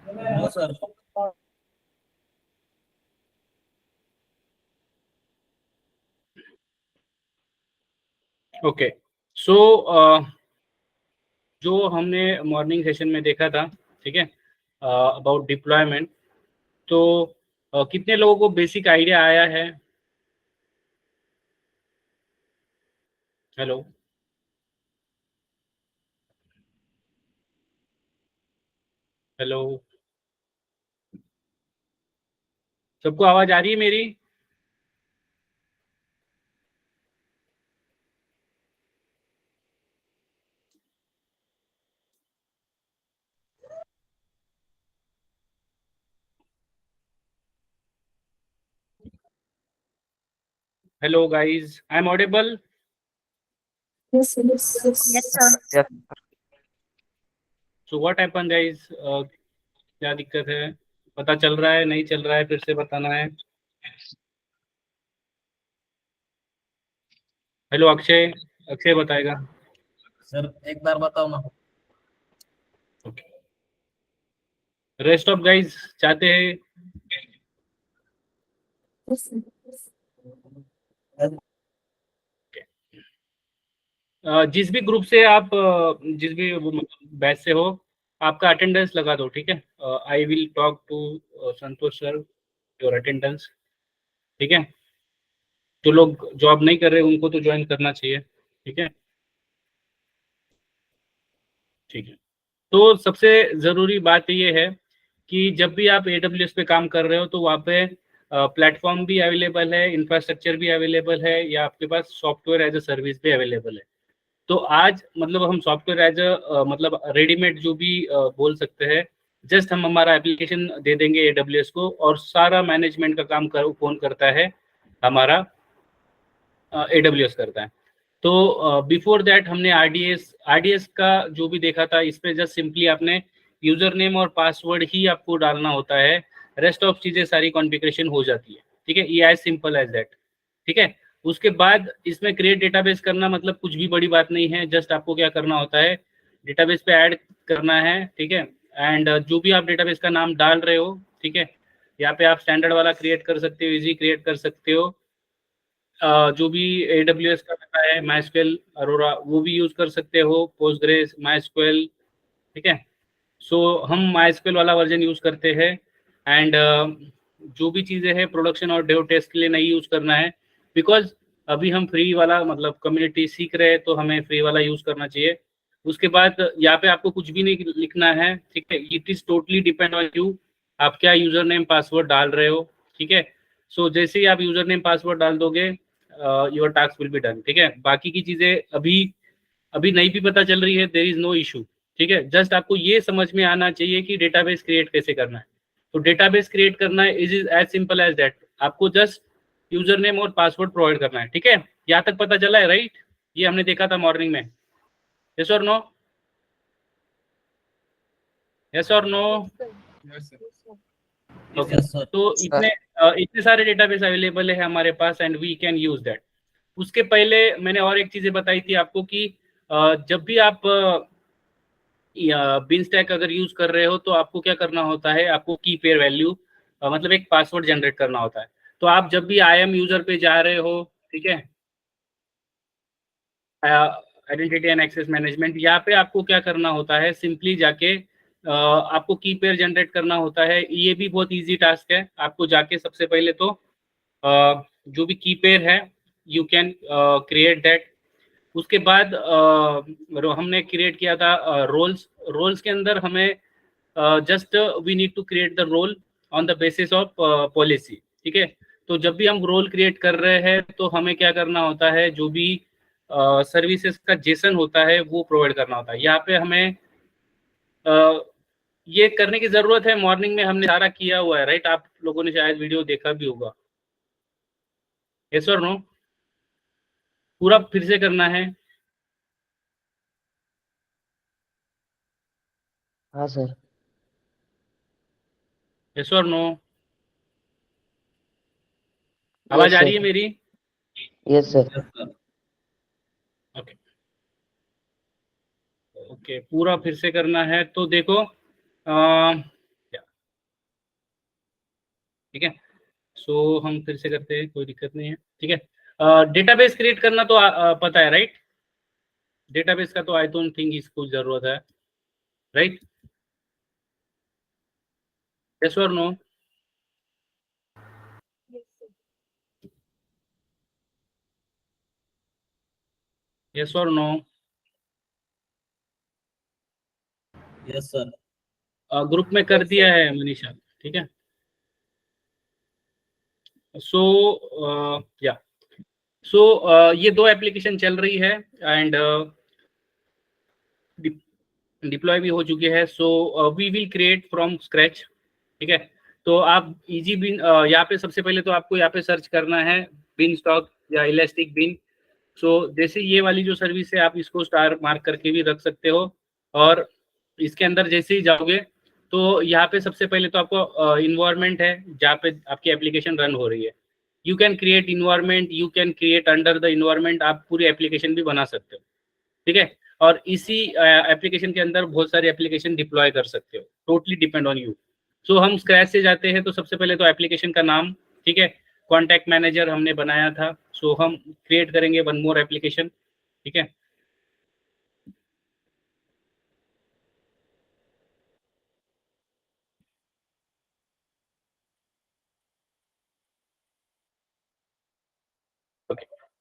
No sir. Okay, सो जो हमने morning session में देखा था, ठीक है, अबाउट डिप्लॉयमेंट, तो कितने लोगों को बेसिक आइडिया आया है? हेलो, हेलो, सबको आवाज आ रही है मेरी? Hello guys, I am audible? Yes, yes, Yes, sir. yes. So what happen guys? क्या दिक्कत है? पता चल रहा है, नहीं चल रहा है, फिर से बताना है। हेलो अक्षय, अक्षय बताएगा। सर एक बार बताओ ना। ओके, रेस्ट ऑफ गाइस चाहते हैं? जिस भी ग्रुप से आप जिस भी बैच से हो, आपका अटेंडेंस लगा दो, ठीक है। I will talk to Santosh sir your attendance, ठीक है। जो लोग जॉब नहीं कर रहे उनको तो ज्वाइन करना चाहिए, ठीक है, ठीक है। तो सबसे ज़रूरी बात ये है कि जब भी आप AWS पे काम कर रहे हो तो वहाँ पे प्लेटफॉर्म भी अवेलेबल है, इंफ्रास्ट्रक्चर भी अवेलेबल है, या आपके पास सॉफ्टवेयर एज अ सर्विस भी अवेलेबल है। तो आज मतलब हम सॉफ्टवेयर एज अ मतलब रेडीमेड जो भी बोल सकते हैं, जस्ट हम हमारा एप्लीकेशन दे देंगे AWS को और सारा मैनेजमेंट का काम कौन करता है? हमारा AWS करता है। तो बिफोर दैट हमने आरडीएस का जो भी देखा था, इस पे जस्ट सिंपली आपने यूजर नेम और पासवर्ड ही आपको डालना होता है, रेस्ट ऑफ चीजें सारी कॉन्फ़िगरेशन हो जाती है, ठीक है। ये एज सिंपल एज दैट, ठीक है। उसके बाद इसमें क्रिएट डेटाबेस करना मतलब कुछ भी बड़ी बात नहीं है, जस्ट आपको क्या करना होता है, डेटाबेस पे ऐड करना है, ठीक है। एंड जो भी आप डेटाबेस का नाम डाल रहे हो, ठीक है, यहाँ पे आप स्टैंडर्ड वाला क्रिएट कर सकते हो, इजी क्रिएट कर सकते हो, जो भी AWS का रहता है, MySQL अरोरा वो भी यूज कर सकते हो, पोस्टग्रेस, MySQL, ठीक है। सो हम MySQL वाला वर्जन यूज करते हैं। एंड जो भी चीज़ें हैं प्रोडक्शन और डेव टेस्ट के लिए नहीं यूज करना है, बिकॉज अभी हम फ्री वाला मतलब कम्युनिटी सीख रहे हैं, तो हमें फ्री वाला यूज करना चाहिए। उसके बाद यहाँ पे आपको कुछ भी नहीं लिखना है, ठीक है। It is totally depend on you, आप क्या यूजर नेम पासवर्ड डाल रहे हो, ठीक है। सो जैसे ही आप यूजर नेम पासवर्ड डाल दोगे, your task will be done, ठीक है। बाकी की चीजें अभी अभी नहीं भी पता चल रही है, देर इज नो इशू, ठीक है। जस्ट आपको ये समझ में आना चाहिए कि डेटाबेस क्रिएट कैसे करना है। तो डेटाबेस क्रिएट करना है is as simple as that, आपको जस्ट यूजर नेम और पासवर्ड प्रोवाइड करना है, ठीक है। यहाँ तक पता चला है, राइट? ये हमने देखा था मॉर्निंग में, यस और नो? यस और नो? Okay, yes sir. तो इतने सारे डेटाबेस अवेलेबल है हमारे पास and we can use that. उसके पहले मैंने और एक चीजें बताई थी आपको कि जब भी आप बिन स्टैक अगर यूज कर रहे हो तो आपको क्या करना होता है, आपको की पेयर वैल्यू मतलब एक पासवर्ड जनरेट करना होता है। तो आप जब भी IAM यूजर पे जा रहे हो, ठीक है, आइडेंटिटी एंड एक्सेस मैनेजमेंट, यहाँ पे आपको क्या करना होता है, सिंपली जाके आपको की पेयर जनरेट करना होता है। ये भी बहुत इजी टास्क है, आपको जाके सबसे पहले तो जो भी की पेयर है यू कैन क्रिएट दैट। उसके बाद हमने क्रिएट किया था रोल्स। रोल्स के अंदर हमें just we need to create the role on the basis of policy, ठीक है। तो जब भी हम रोल क्रिएट कर रहे हैं तो हमें क्या करना होता है, जो भी सर्विसेज का जेसन होता है वो प्रोवाइड करना होता है। यहाँ पे हमें ये करने की जरूरत है, मॉर्निंग में हमने सारा किया हुआ है, राइट? आप लोगों ने शायद वीडियो देखा भी होगा, यस और नो? पूरा फिर से करना है? हाँ सर। यस और नो? आवाज यस आ रही है सर। मेरी? Yes sir. Yes sir. Okay, okay, पूरा फिर से करना है तो देखो, ठीक है। सो हम फिर से करते हैं, कोई दिक्कत नहीं है, ठीक है। डेटाबेस क्रिएट करना तो पता है, राइट? डेटाबेस का तो आई डोंट थिंक इसको जरूरत है, राइट? यस और नो? यस और नो? Yes sir. ग्रुप में कर दिया है मनीषा, ठीक है। सो या सो ये दो एप्लीकेशन चल रही है एंड डिप्लॉय भी हो चुकी है। So we will create from scratch, ठीक है। तो आप इजी बिन, यहाँ पे सबसे पहले तो आपको यहाँ पे सर्च करना है बिन स्टॉक या इलास्टिक बिन। सो जैसे ये वाली जो सर्विस है आप इसको स्टार मार्क करके भी रख सकते हो, और इसके अंदर जैसे ही जाओगे तो यहाँ पे सबसे पहले तो आपको इन्वायरमेंट है जहाँ पे आपकी एप्लीकेशन रन हो रही है। You can create environment, you can create under the environment, आप पूरी एप्लीकेशन भी बना सकते हो, ठीक है। और इसी एप्लीकेशन के अंदर बहुत सारे एप्लीकेशन डिप्लॉय कर सकते हो, टोटली डिपेंड ऑन यू। सो हम स्क्रैच से जाते हैं तो सबसे पहले तो एप्लीकेशन का नाम, ठीक है, कॉन्टैक्ट मैनेजर हमने बनाया था, सो हम क्रिएट करेंगे वन मोर एप्लीकेशन, ठीक है।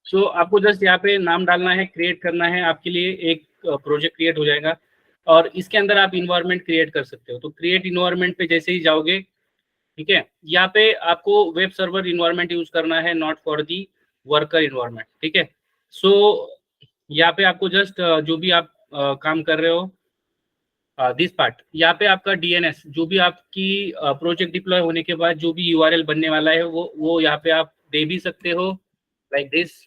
सो आपको जस्ट यहाँ पे नाम डालना है, क्रिएट करना है, आपके लिए एक प्रोजेक्ट क्रिएट हो जाएगा और इसके अंदर आप इन्वायरमेंट क्रिएट कर सकते हो। तो क्रिएट इन्वायरमेंट पे जैसे ही जाओगे, ठीक है, यहाँ पे आपको वेब सर्वर इन्वायरमेंट यूज करना है, not for the worker environment, ठीक है। सो यहाँ पे आपको जस्ट जो भी आप काम कर रहे हो, दिस पार्ट, यहाँ पे आपका डीएनएस जो भी आपकी प्रोजेक्ट डिप्लॉय होने के बाद जो भी यूआरएल बनने वाला है वो यहाँ पे आप दे भी सकते हो, लाइक दिस,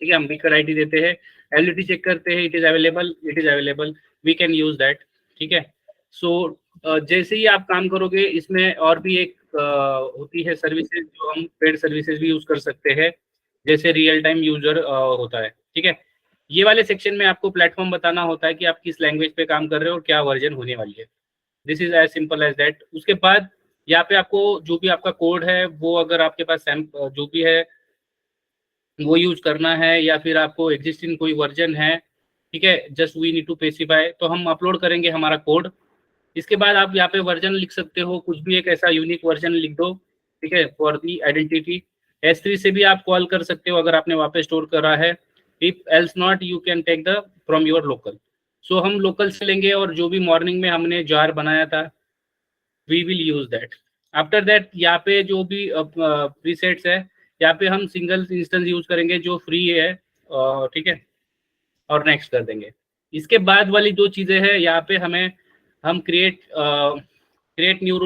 ठीक है। हम बीकर आईडी देते हैं, एलिटी चेक करते हैं, it is available, we can use that, ठीक है। सो जैसे ही आप काम करोगे इसमें और भी एक होती है सर्विसेज जो हम पेड सर्विसेज भी यूज कर सकते हैं, जैसे रियल टाइम यूजर होता है, ठीक है। ये वाले सेक्शन में आपको प्लेटफॉर्म बताना होता है कि आप किस लैंग्वेज पे काम कर रहे हो और क्या वर्जन होने वाली है। This is as simple as that. उसके बाद यहाँ पे आपको जो भी आपका कोड है वो अगर आपके पास जो भी है वो यूज करना है या फिर आपको एग्जिस्टिंग कोई वर्जन है, ठीक है, just we need to specify, तो हम अपलोड करेंगे हमारा कोड। इसके बाद आप यहाँ पे वर्जन लिख सकते हो, कुछ भी एक ऐसा यूनिक वर्जन लिख दो, ठीक है, फॉर दी आइडेंटिटी। S3 से भी आप कॉल कर सकते हो अगर आपने वापस स्टोर करा है, if else not you can take the from your local. So हम लोकल से लेंगे और जो भी मॉर्निंग में हमने जार बनाया था we will use that. After that यहाँ पे जो भी प्रीसेट्स है यहाँ पे हम सिंगल इंस्टेंस यूज करेंगे जो फ्री है, ठीक है, और नेक्स्ट कर देंगे। इसके बाद वाली दो चीजें हैं यहाँ पे हम क्रिएट न्यू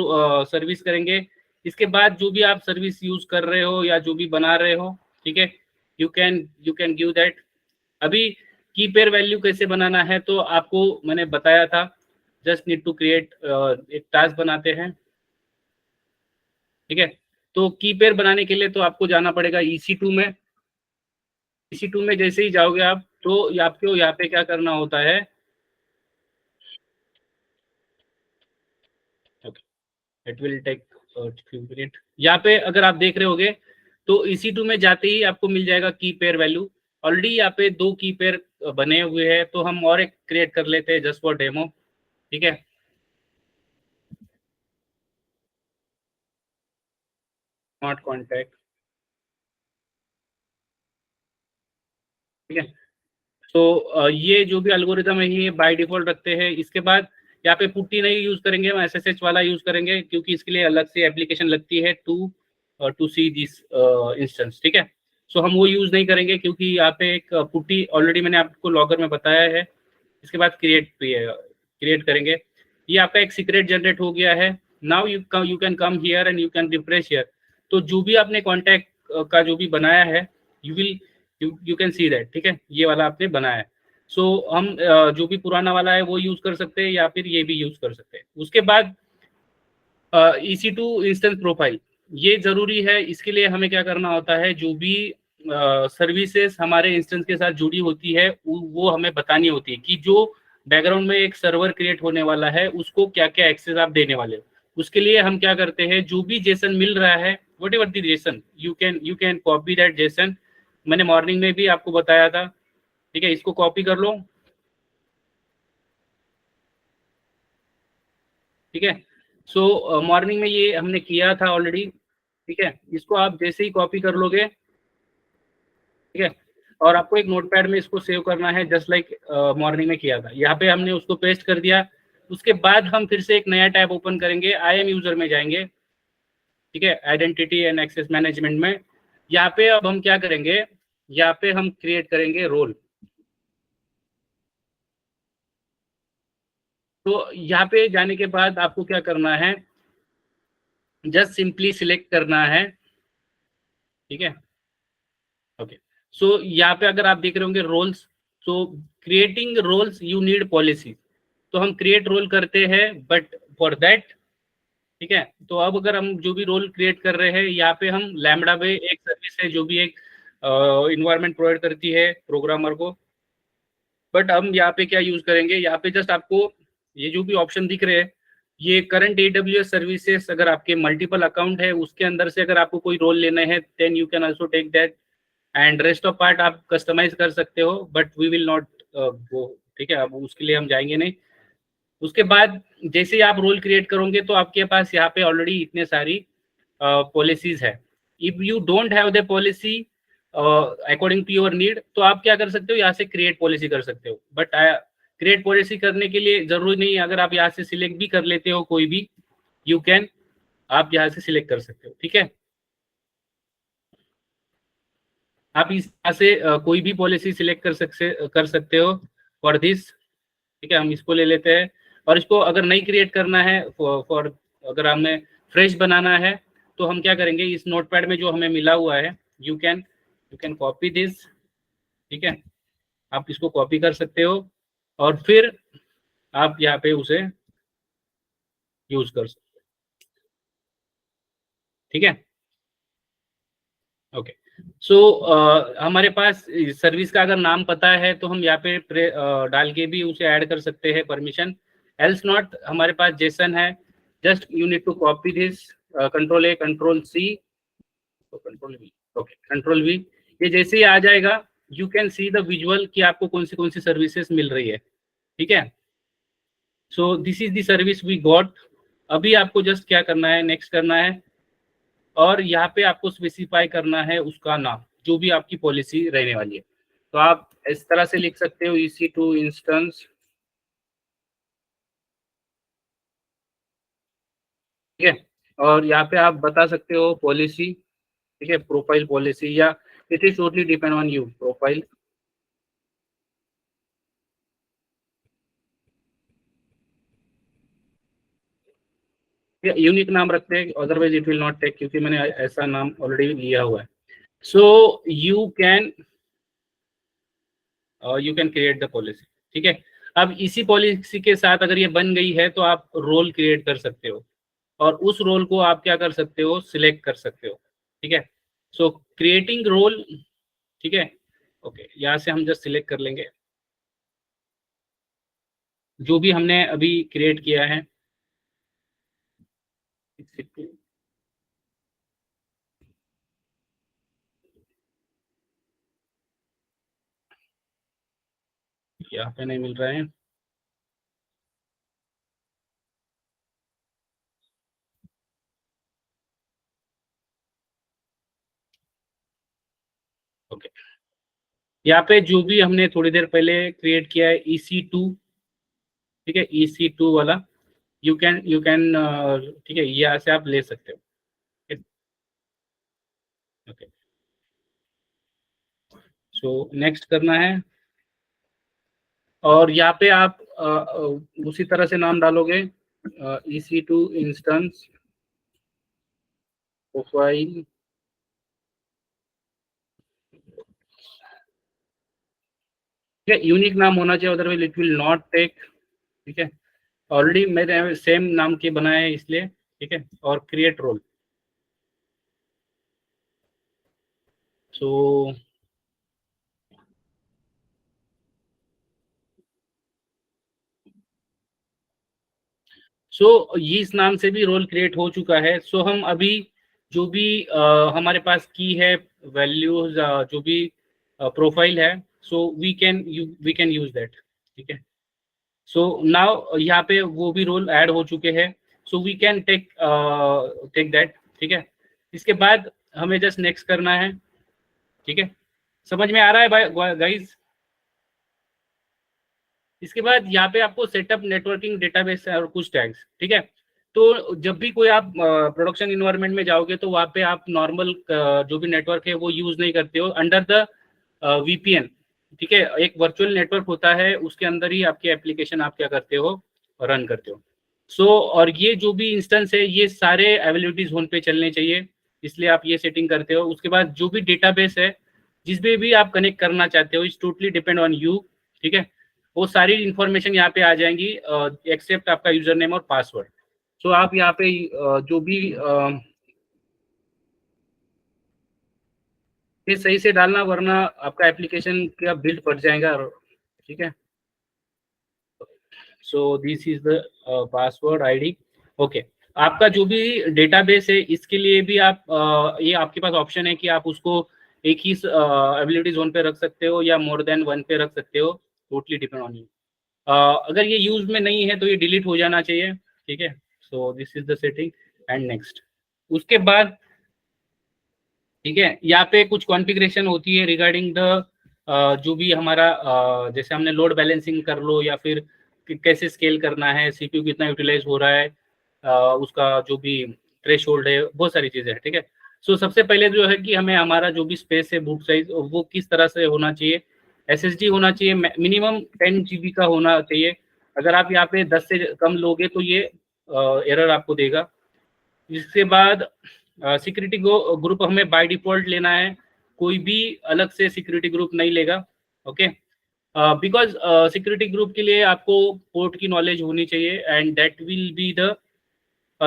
सर्विस करेंगे। इसके बाद जो भी आप सर्विस यूज कर रहे हो या जो भी बना रहे हो, ठीक है, यू कैन गिव दैट। अभी की पेयर वैल्यू कैसे बनाना है तो आपको मैंने बताया था, जस्ट नीड टू क्रिएट, एक टास्क बनाते हैं, ठीक है। तो की पेयर बनाने के लिए तो आपको जाना पड़ेगा EC2 में। EC2 में जैसे ही जाओगे आप तो आपको यहाँ पे क्या करना होता है, it will take few minute. यहाँ पे अगर आप देख रहे होगे तो EC2 में जाते ही आपको मिल जाएगा की पेयर वैल्यू। ऑलरेडी यहाँ पे दो की पेयर बने हुए हैं तो हम और एक क्रिएट कर लेते हैं जस्ट फॉर डेमो, ठीक है। नॉट कॉन्टैक्ट, ठीक है। तो ये जो भी एल्गोरिदम है ये बाय डिफॉल्ट रखते हैं। इसके बाद यहाँ पे पुट्टी नहीं यूज करेंगे, हम SSH वाला यूज करेंगे क्योंकि इसके लिए अलग से एप्लीकेशन लगती है टू सी दिस इंस्टेंस, ठीक है। सो हम वो यूज नहीं करेंगे क्योंकि यहाँ पे एक पुट्टी ऑलरेडी मैंने आपको लॉगर में बताया है। इसके बाद क्रिएट करेंगे, ये आपका एक सीक्रेट जनरेट हो गया है। Now you can come here and you can refresh here. तो जो भी आपने कॉन्टैक्ट का जो भी बनाया है यू कैन सी दैट, ठीक है, ये वाला आपने बनाया है। सो हम जो भी पुराना वाला है वो यूज कर सकते हैं या फिर ये भी यूज कर सकते हैं। उसके बाद EC2 इंस्टेंस प्रोफाइल ये जरूरी है। इसके लिए हमें क्या करना होता है, जो भी सर्विसेज हमारे इंस्टेंस के साथ जुड़ी होती है वो हमें बतानी होती है कि जो बैकग्राउंड में एक सर्वर क्रिएट होने वाला है उसको क्या क्या एक्सेस आप देने वाले हो, उसके लिए हम क्या करते हैं, जो भी जेसन मिल रहा है, what ever the Jason, you can copy that Jason. मैंने मॉर्निंग में भी आपको बताया था, ठीक है, इसको कॉपी कर लो, ठीक है। सो मॉर्निंग में ये हमने किया था ऑलरेडी, ठीक है। इसको आप जैसे ही कॉपी कर लोगे, ठीक है, और आपको एक नोटपैड में इसको सेव करना है, जस्ट लाइक मॉर्निंग में किया था। यहाँ पे हमने उसको पेस्ट कर दिया। उसके बाद हम फिर से एक नया टैब ओपन करेंगे, आई एम यूजर में जाएंगे, ठीक है, आइडेंटिटी एंड एक्सेस मैनेजमेंट में। यहाँ पे अब हम क्या करेंगे, यहाँ पे हम क्रिएट करेंगे रोल। तो यहाँ पे जाने के बाद आपको क्या करना है, जस्ट सिंपली सिलेक्ट करना है, ठीक है। ओके, सो यहाँ पे अगर आप देख रहे होंगे roles, so creating roles you need policy. तो हम क्रिएट रोल करते हैं, बट फॉर दैट, ठीक है। तो अब अगर हम जो भी रोल क्रिएट कर रहे हैं, यहाँ पे हम लैम्बडा में एक सर्विस है जो भी एक इन्वायरमेंट प्रोवाइड करती है प्रोग्रामर को, बट हम यहाँ पे क्या यूज करेंगे, यहाँ पे जस्ट आपको ये जो भी ऑप्शन दिख रहे हैं, ये करंट AWS सर्विसेज, अगर आपके मल्टीपल अकाउंट है उसके अंदर से अगर आपको कोई रोल लेना है, then you can also take that, and rest of part आप कस्टमाइज कर सकते हो, but we will not go, ठीक है, अब उसके लिए हम जाएंगे नहीं। उसके बाद जैसे ही आप रोल क्रिएट करोगे तो आपके पास यहाँ पे ऑलरेडी इतने सारी पॉलिसीज है। If you don't have the policy according to your need, तो आप क्या कर सकते हो, यहाँ से क्रिएट पॉलिसी कर सकते हो। बट क्रिएट पॉलिसी करने के लिए जरूरी नहीं है, अगर आप यहाँ से सिलेक्ट भी कर लेते हो कोई भी, यू कैन, आप यहाँ से सिलेक्ट कर सकते हो, ठीक है। आप इस यहाँ से कोई भी पॉलिसी सिलेक्ट कर सकते हो फॉर दिस, ठीक है। हम इसको ले लेते हैं, और इसको अगर नहीं क्रिएट करना है, फॉर अगर हमें फ्रेश बनाना है, तो हम क्या करेंगे, इस नोटपैड में जो हमें मिला हुआ है, यू कैन कॉपी दिस, ठीक है। आप इसको कॉपी कर सकते हो, और फिर आप यहाँ पे उसे यूज कर सकते हो, ठीक है। ओके, सो हमारे पास सर्विस का अगर नाम पता है तो हम यहाँ पे डाल के भी उसे ऐड कर सकते हैं परमिशन, एल्स नॉट। हमारे पास जेसन है, just you need to copy this, control A control C, control V, okay, control V। ये जैसे ही आ जाएगा, you can see the visual कि आपको कौन सी सर्विसेज मिल रही है, ठीक है। So this is the service we got. अभी आपको जस्ट क्या करना है, नेक्स्ट करना है, और यहाँ पे आपको स्पेसिफाई करना है उसका नाम, जो भी आपकी पॉलिसी रहने वाली है। तो आप इस तरह से लिख सकते हो, EC2 इंस्टेंस, ठीक है। और यहाँ पे आप बता सकते हो पॉलिसी, ठीक है, प्रोफाइल पॉलिसी, या it is totally depend on you, profile, unique नाम रखते हैं, otherwise it will not take, क्योंकि मैंने ऐसा नाम ऑलरेडी लिया हुआ है। So you can create the policy, ठीक है। अब इसी पॉलिसी के साथ अगर ये बन गई है, तो आप रोल क्रिएट कर सकते हो, और उस रोल को आप क्या कर सकते हो, सिलेक्ट कर सकते हो, ठीक है। सो क्रिएटिंग रोल, ठीक है, ओके, यहाँ से हम जस्ट सिलेक्ट कर लेंगे जो भी हमने अभी क्रिएट किया है। यहाँ पे नहीं मिल रहा है, ओके। यहाँ पे जो भी हमने थोड़ी देर पहले क्रिएट किया है, EC2, ठीक है, EC2 वाला, यू कैन ठीक है, यहाँ से आप ले सकते हो, ओके। सो नेक्स्ट करना है, और यहाँ पे आप उसी तरह से नाम डालोगे, EC2 इंस्टेंस प्रोफाइल, ठीक है। यूनिक नाम होना चाहिए, otherwise it will not take, ठीक है। ऑलरेडी मैंने सेम नाम के बनाए हैं इसलिए, ठीक है। और क्रिएट रोल, सो सो ये इस नाम से भी रोल क्रिएट हो चुका है। सो हम अभी जो भी हमारे पास की है वैल्यूज, जो भी प्रोफाइल है, so we can use that, ठीक है। सो नाउ यहाँ पे वो भी रोल ऐड हो चुके हैं, so we can take that, ठीक है। इसके बाद हमें जस्ट नेक्स्ट करना है, ठीक है। समझ में आ रहा है गाइज? इसके बाद यहाँ पे आपको सेटअप नेटवर्किंग डेटाबेस और कुछ टैग्स, ठीक है। तो जब भी कोई आप प्रोडक्शन इन्वायरमेंट में जाओगे तो वहाँ पे आप नॉर्मल जो भी नेटवर्क है वो यूज नहीं करते हो, अंडर द वीपीएन, ठीक है। एक वर्चुअल नेटवर्क होता है, उसके अंदर ही आपके एप्लीकेशन आप क्या करते हो, रन करते हो। सो और ये जो भी इंस्टेंस है ये सारे अवेलेबिलिटी जोन पे चलने चाहिए, इसलिए आप ये सेटिंग करते हो। उसके बाद जो भी डेटाबेस है जिसपे भी आप कनेक्ट करना चाहते हो, it's totally depend on you, ठीक है। वो सारी इंफॉर्मेशन यहाँ पे आ जाएंगी एक्सेप्ट आपका यूजर नेम और पासवर्ड। सो आप यहाँ पे जो भी ये सही से डालना, वरना आपका एप्लीकेशन का बिल्ड फट जाएगा, ठीक है। So this is the password ID, okay. आपका जो भी डेटाबेस है इसके लिए भी आप ये आपके पास ऑप्शन है कि आप उसको एक ही एबिलिटी जोन पे रख सकते हो या मोर देन वन पे रख सकते हो, टोटली डिपेंड ऑन यू। अगर ये यूज में नहीं है तो ये डिलीट हो जाना चाहिए, ठीक है। So this is the setting and next. उसके बाद ठीक है, यहाँ पे कुछ कॉन्फ़िगरेशन होती है रिगार्डिंग द जो भी हमारा जैसे हमने लोड बैलेंसिंग कर लो, या फिर कैसे स्केल करना है, सीपीयू कितना यूटिलाइज हो रहा है, उसका जो भी थ्रेशोल्ड है, बहुत सारी चीजें हैं, ठीक है। सो सबसे पहले जो है कि हमें हमारा जो भी स्पेस है, बूट साइज, वो किस तरह से होना चाहिए। एसएसडी होना चाहिए मिनिमम 10 GB का होना चाहिए। अगर आप यहाँ पे 10 से कम लोगे तो ये एरर आपको देगा। इसके बाद सिक्योरिटी ग्रुप हमें बाय डिफॉल्ट लेना है, कोई भी अलग से सिक्योरिटी ग्रुप नहीं लेगा, ओके। बिकॉज सिक्योरिटी ग्रुप के लिए आपको पोर्ट की नॉलेज होनी चाहिए, and that will be the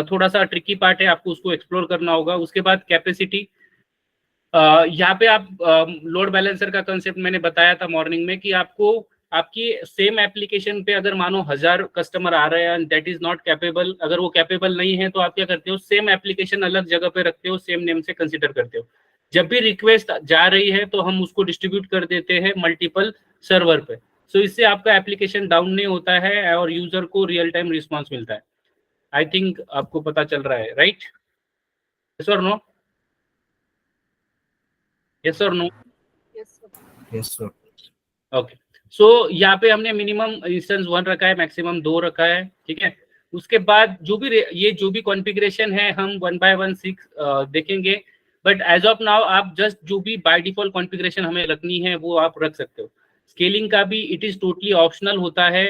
थोड़ा सा ट्रिकी पार्ट है, आपको उसको एक्सप्लोर करना होगा। उसके बाद कैपेसिटी, यहाँ पे आप लोड बैलेंसर का कंसेप्ट मैंने बताया था मॉर्निंग में, कि आपको आपकी सेम एप्लीकेशन पे अगर मानो 1000 कस्टमर आ रहे हैं, दैट इज नॉट कैपेबल, अगर वो कैपेबल नहीं है तो आप क्या करते हो, सेम एप्लीकेशन अलग जगह पे रखते हो, सेम नेम से कंसिडर करते हो। जब भी रिक्वेस्ट जा रही है तो हम उसको डिस्ट्रीब्यूट कर देते हैं मल्टीपल सर्वर पे। सो इससे आपका एप्लीकेशन डाउन नहीं होता है और यूजर को रियल टाइम रिस्पॉन्स मिलता है। आई थिंक आपको पता चल रहा है, राइट? यस और नो? यस और नो? Yes sir. ओके। सो यहाँ पे हमने मिनिमम इंस्टेंस 1 रखा है, मैक्सिमम 2 रखा है, ठीक है। उसके बाद जो भी ये जो भी कॉन्फ़िगरेशन है हम 1 by 1 देखेंगे, बट एज ऑफ नाउ आप जस्ट जो भी बाय डिफॉल्ट कॉन्फ़िगरेशन हमें रखनी है वो आप रख सकते हो। स्केलिंग का भी इट इज टोटली ऑप्शनल होता है,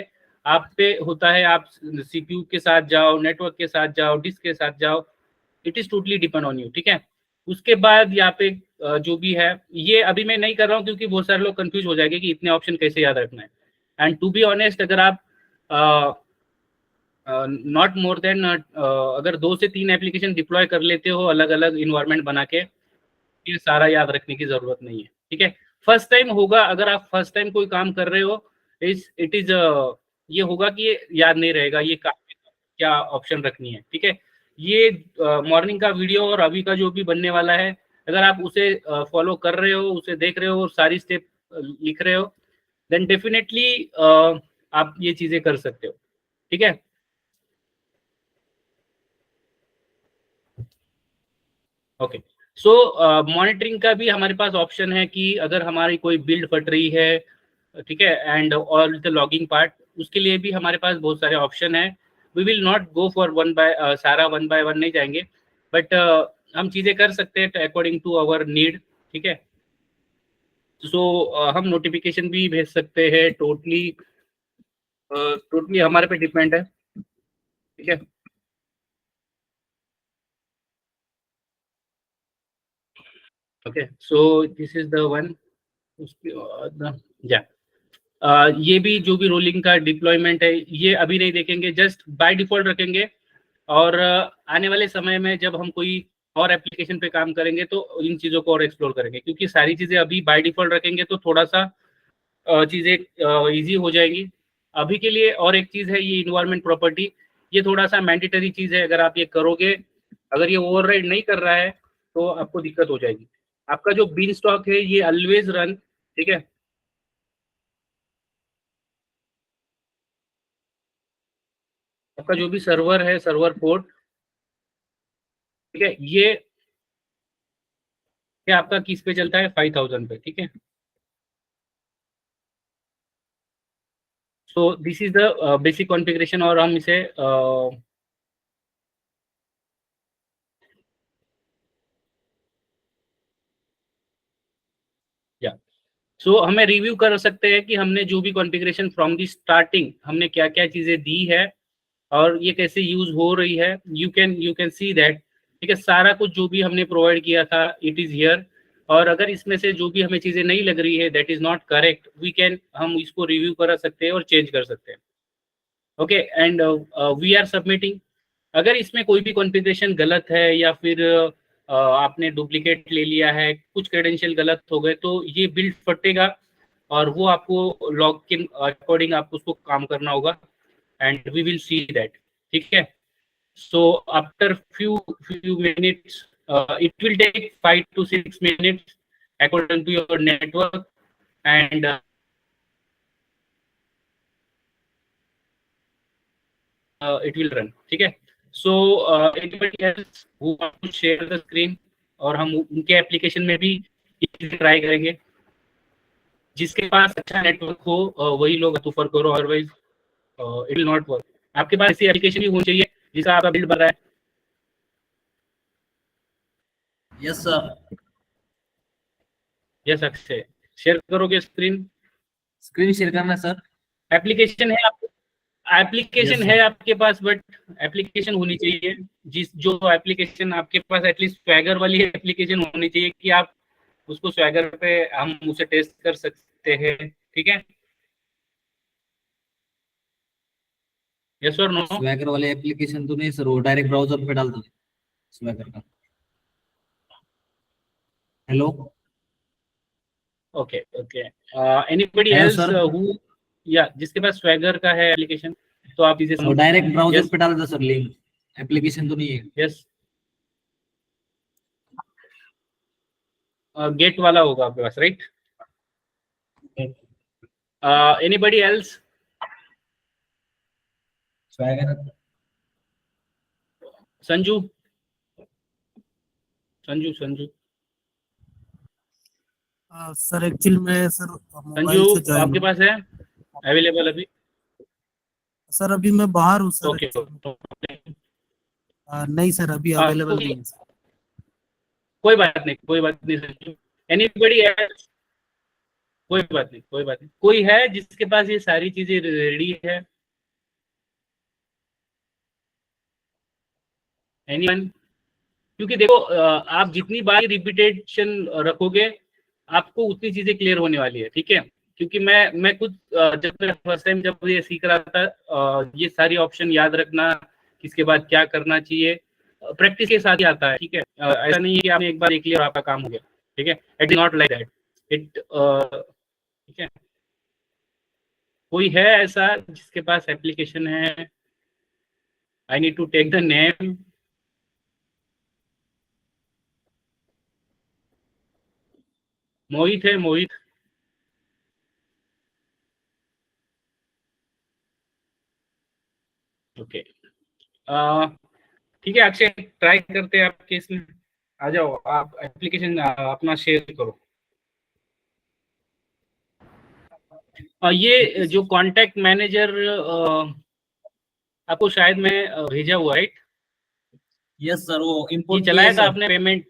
आप पे होता है, आप सीपीयू के साथ जाओ, नेटवर्क के साथ जाओ, डिस्क के साथ जाओ, it is totally depend on you, ठीक है। उसके बाद यहाँ पे जो भी है, ये अभी मैं नहीं कर रहा हूँ क्योंकि बहुत सारे लोग कंफ्यूज हो जाएंगे कि इतने ऑप्शन कैसे याद रखना है। एंड टू बी ऑनेस्ट, अगर आप नॉट मोर देन अगर 2 से 3 एप्लीकेशन डिप्लॉय कर लेते हो अलग अलग इन्वायरमेंट बना के, ये सारा याद रखने की जरूरत नहीं है, ठीक है। फर्स्ट टाइम होगा, अगर आप फर्स्ट टाइम कोई काम कर रहे हो, इट इज ये होगा कि ये याद नहीं रहेगा ये क्या ऑप्शन रखनी है, ठीक है। ये मॉर्निंग का वीडियो और अभी का जो भी बनने वाला है, अगर आप उसे फॉलो कर रहे हो, उसे देख रहे हो और सारी स्टेप लिख रहे हो, देन डेफिनेटली आप ये चीजें कर सकते हो, ठीक है। ओके। सो मॉनिटरिंग का भी हमारे पास ऑप्शन है कि अगर हमारी कोई बिल्ड फट रही है, ठीक है, and all the logging part, उसके लिए भी हमारे पास बहुत सारे ऑप्शन है। We will not go for सारा 1 by 1 नहीं जाएंगे, बट हम चीजें कर सकते हैं अकॉर्डिंग टू आवर नीड, ठीक है। सो हम नोटिफिकेशन भी भेज सकते हैं, टोटली हमारे पे डिपेंड है, ठीक है। Okay, so this is the one. ये भी जो भी रोलिंग का डिप्लॉयमेंट है ये अभी नहीं देखेंगे, जस्ट बाय डिफॉल्ट रखेंगे। और आने वाले समय में जब हम कोई और एप्लीकेशन पे काम करेंगे तो इन चीज़ों को और एक्सप्लोर करेंगे, क्योंकि सारी चीज़ें अभी बाय डिफॉल्ट रखेंगे तो थोड़ा सा चीज़ें ईजी हो जाएंगी। अभी के लिए और एक चीज़ है ये इन्वायरमेंट प्रॉपर्टी, ये थोड़ा सा मैंडेटरी चीज है, अगर आप ये करोगे, अगर ये ओवरराइड नहीं कर रहा है तो आपको दिक्कत हो जाएगी। आपका जो बीन स्टॉक है ये ऑलवेज रन, ठीक है। आपका जो भी सर्वर है, सर्वर पोर्ट, ठीक है, ये आपका किस पे चलता है, 5000 पे, ठीक है। So this is the basic configuration, और हम इसे या सो हमें रिव्यू कर सकते हैं कि हमने जो भी कॉन्फ़िगरेशन फ्रॉम दी स्टार्टिंग हमने क्या क्या चीजें दी है और ये कैसे यूज हो रही है। यू कैन सी दैट, ठीक है, सारा कुछ जो भी हमने प्रोवाइड किया था इट इज हियर। और अगर इसमें से जो भी हमें चीजें नहीं लग रही है, दैट इज नॉट करेक्ट, हम इसको रिव्यू कर सकते हैं और चेंज कर सकते हैं। Okay, and we are submitting. अगर इसमें कोई भी कॉन्फ़िगरेशन गलत है या फिर आपने डुप्लीकेट ले लिया है, कुछ क्रेडेंशियल गलत हो गए, तो ये बिल्ड फटेगा और वो आपको लॉग के अकॉर्डिंग आपको उसको काम करना होगा, and we will see that, ठीक है। So after few minutes, it will take 5 to 6 minutes according to your network, and it will run, ठीक है। सो anybody else who want to share the screen, और हम उनके एप्लीकेशन में भी try करेंगे। जिसके पास अच्छा नेटवर्क हो वही लोग प्रेफर करो, otherwise it will not work. आपके पास ऐसी एप्लीकेशन भी होनी चाहिए जिसका आपका बिल्ड बन रहा है। Yes sir. Yes Akshay, share करोगे स्क्रीन? स्क्रीन शेयर करना सर। एप्लीकेशन है आप, एप्लीकेशन Yes, है sir. आपके पास, बट एप्लीकेशन होनी चाहिए, जिस जो एप्लीकेशन आपके पास एटलीस्ट स्वैगर वाली एप्लीकेशन होनी चाहिए कि आप उसको स्वैगर पे हम उसे टेस्ट कर सकते हैं, ठीक है। यस और नो? स्वैगर वाले एप्लीकेशन तो नहीं सर, वो डायरेक्ट ब्राउजर पे डाल दो स्वैगर का। Hello. Okay okay, anybody hello else sir. Who, या जिसके पास स्वैगर का है एप्लीकेशन, तो आप इसे वो डायरेक्ट ब्राउजर यस पे डाल दो सर, लिंक एप्लीकेशन तो नहीं है। यस, गेट वाला होगा आपके पास, right? Anybody else? Swagger. Sanju, Sanju Sanju sir actually मैं सर मोबाइल से संजू ज्वाइन आपके हूँ। पास है अवेलेबल अभी? सर अभी मैं बाहर हूँ सर ओके, actually। नहीं सर अभी अवेलेबल नहीं है सर। कोई बात नहीं, कोई बात नहीं संजू। Anybody else? कोई बात नहीं, कोई बात नहीं। कोई है जिसके पास ये सारी चीजें रेडी है? एनीवन? क्योंकि देखो आप जितनी बार रिपीटेशन रखोगे आपको उतनी चीजें क्लियर होने वाली है, ठीक है। क्योंकि मैं खुद जब मैं फर्स्ट टाइम जब ये सीख रहा था, ये सारी ऑप्शन याद रखना, किसके बाद क्या करना चाहिए, प्रैक्टिस के साथ ही आता है, ठीक है। ऐसा नहीं है कि आपने एक बार देख लिया और आपका काम हो गया, ठीक है। It is not like that, it, ठीक है। कोई है ऐसा जिसके पास एप्लीकेशन है? I need to take the name. Mohit है, मोहित? ओके, ठीक है अक्षय, ट्राई करते हैं आपके इसमें। आ जाओ, आप एप्लीकेशन अपना शेयर करो। ये जो कांटेक्ट मैनेजर आपको शायद मैं भेजा हुआ, राइट? यस सर, वो ये इंपोर्ट चलाया था आपने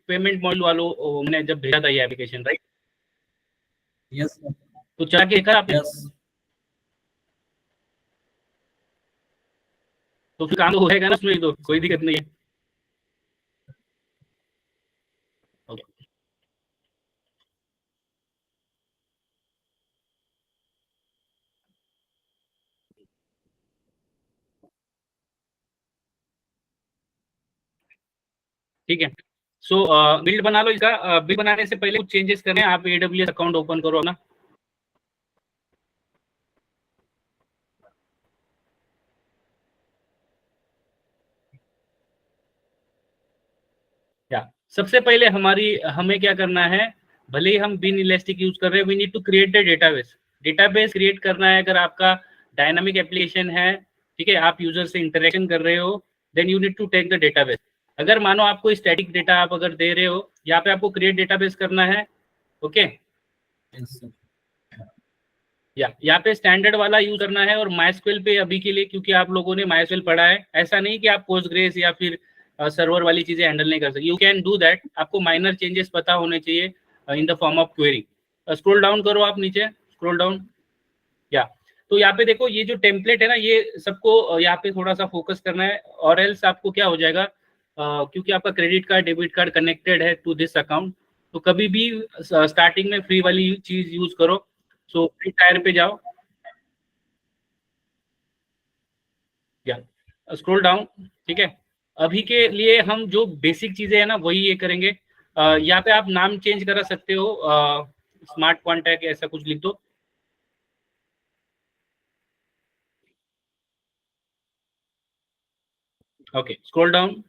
पेमेंट मॉड्यूल वालों मैंने जब भेजा था ये एप्लीकेशन, राइट? Yes sir. तो चला के देखा आपने? यस। तो फिर काम तो होएगा ना उसमें, तो कोई दिक्कत नहीं है। ओके, ठीक है। सो बिल्ड बना लो इसका। बिल्ड बनाने से पहले कुछ चेंजेस करने हैं, आप AWS अकाउंट ओपन करो ना। सबसे पहले हमें क्या करना है, भले ही हम बिन इलास्टिक यूज कर रहे हैं, we need to create the database create करना है। अगर आपका डायनामिक एप्लीकेशन है, ठीक है, आप यूजर से इंटरेक्शन कर रहे हो, then you need to take the database. अगर मानो आपको स्टैटिक डेटा आप अगर दे रहे हो, यहाँ पे आपको क्रिएट डेटाबेस करना है। ओके, यहाँ पे स्टैंडर्ड वाला यूज करना है। और माइस्क्वेल पे अभी के लिए, क्योंकि आप लोगों ने माइस्क्वेल पढ़ा है, ऐसा नहीं कि आप पोस्टग्रेस या फिर सर्वर वाली चीजें हैंडल नहीं कर सकते। You can do that. आपको माइनर चेंजेस पता होने चाहिए in the form of query. Scroll down करो आप नीचे, स्क्रॉल डाउन। या तो यहाँ पे देखो, ये जो टेम्पलेट है ना, ये सबको यहाँ पे थोड़ा सा फोकस करना है, और एल्स आपको क्या हो जाएगा, क्योंकि आपका credit card debit card connected है टू दिस अकाउंट, तो कभी भी स्टार्टिंग में फ्री वाली चीज यूज करो। सो फ्री टायर पे जाओ, या स्क्रॉल डाउन, ठीक है। अभी के लिए हम जो बेसिक चीजें है ना वही ये करेंगे। यहाँ पे आप नाम चेंज करा सकते हो, स्मार्ट कॉन्टैक्ट ऐसा कुछ लिख दो। Okay, scroll down.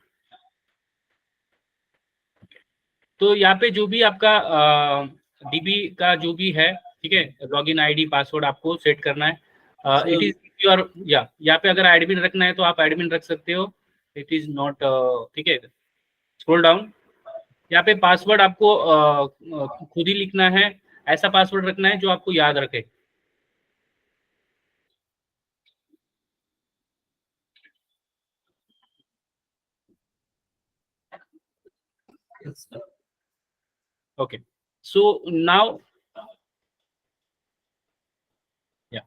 तो यहाँ पे जो भी आपका डीबी का जो भी है, ठीक है, लॉगिन आईडी पासवर्ड आपको सेट करना है। इट इज योर, या यहाँ पे अगर एडमिन रखना है तो आप एडमिन रख सकते हो, इट इज नॉट, ठीक है। स्क्रॉल डाउन, यहाँ पे पासवर्ड आपको खुद ही लिखना है, ऐसा पासवर्ड रखना है जो आपको याद रखे। ओके, सो नाउ, या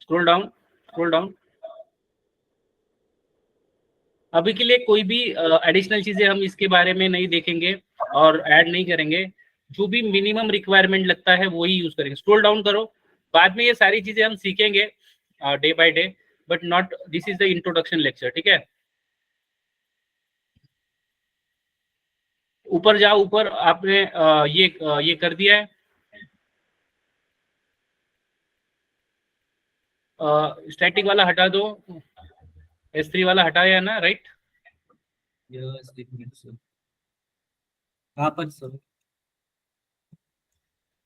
स्क्रॉल डाउन, स्क्रॉल डाउन। अभी के लिए कोई भी एडिशनल चीजें हम इसके बारे में नहीं देखेंगे और ऐड नहीं करेंगे। जो भी मिनिमम रिक्वायरमेंट लगता है वही यूज करेंगे। स्क्रॉल डाउन करो, बाद में ये सारी चीजें हम सीखेंगे day by day, but not this is the introduction lecture, ठीक है। ऊपर जाओ, ऊपर आपने ये कर दिया है। स्टैटिक वाला हटा दो, S3 वाला हटाया है ना, राइट। यस, एक मिनट सर, कहाँ पर सर?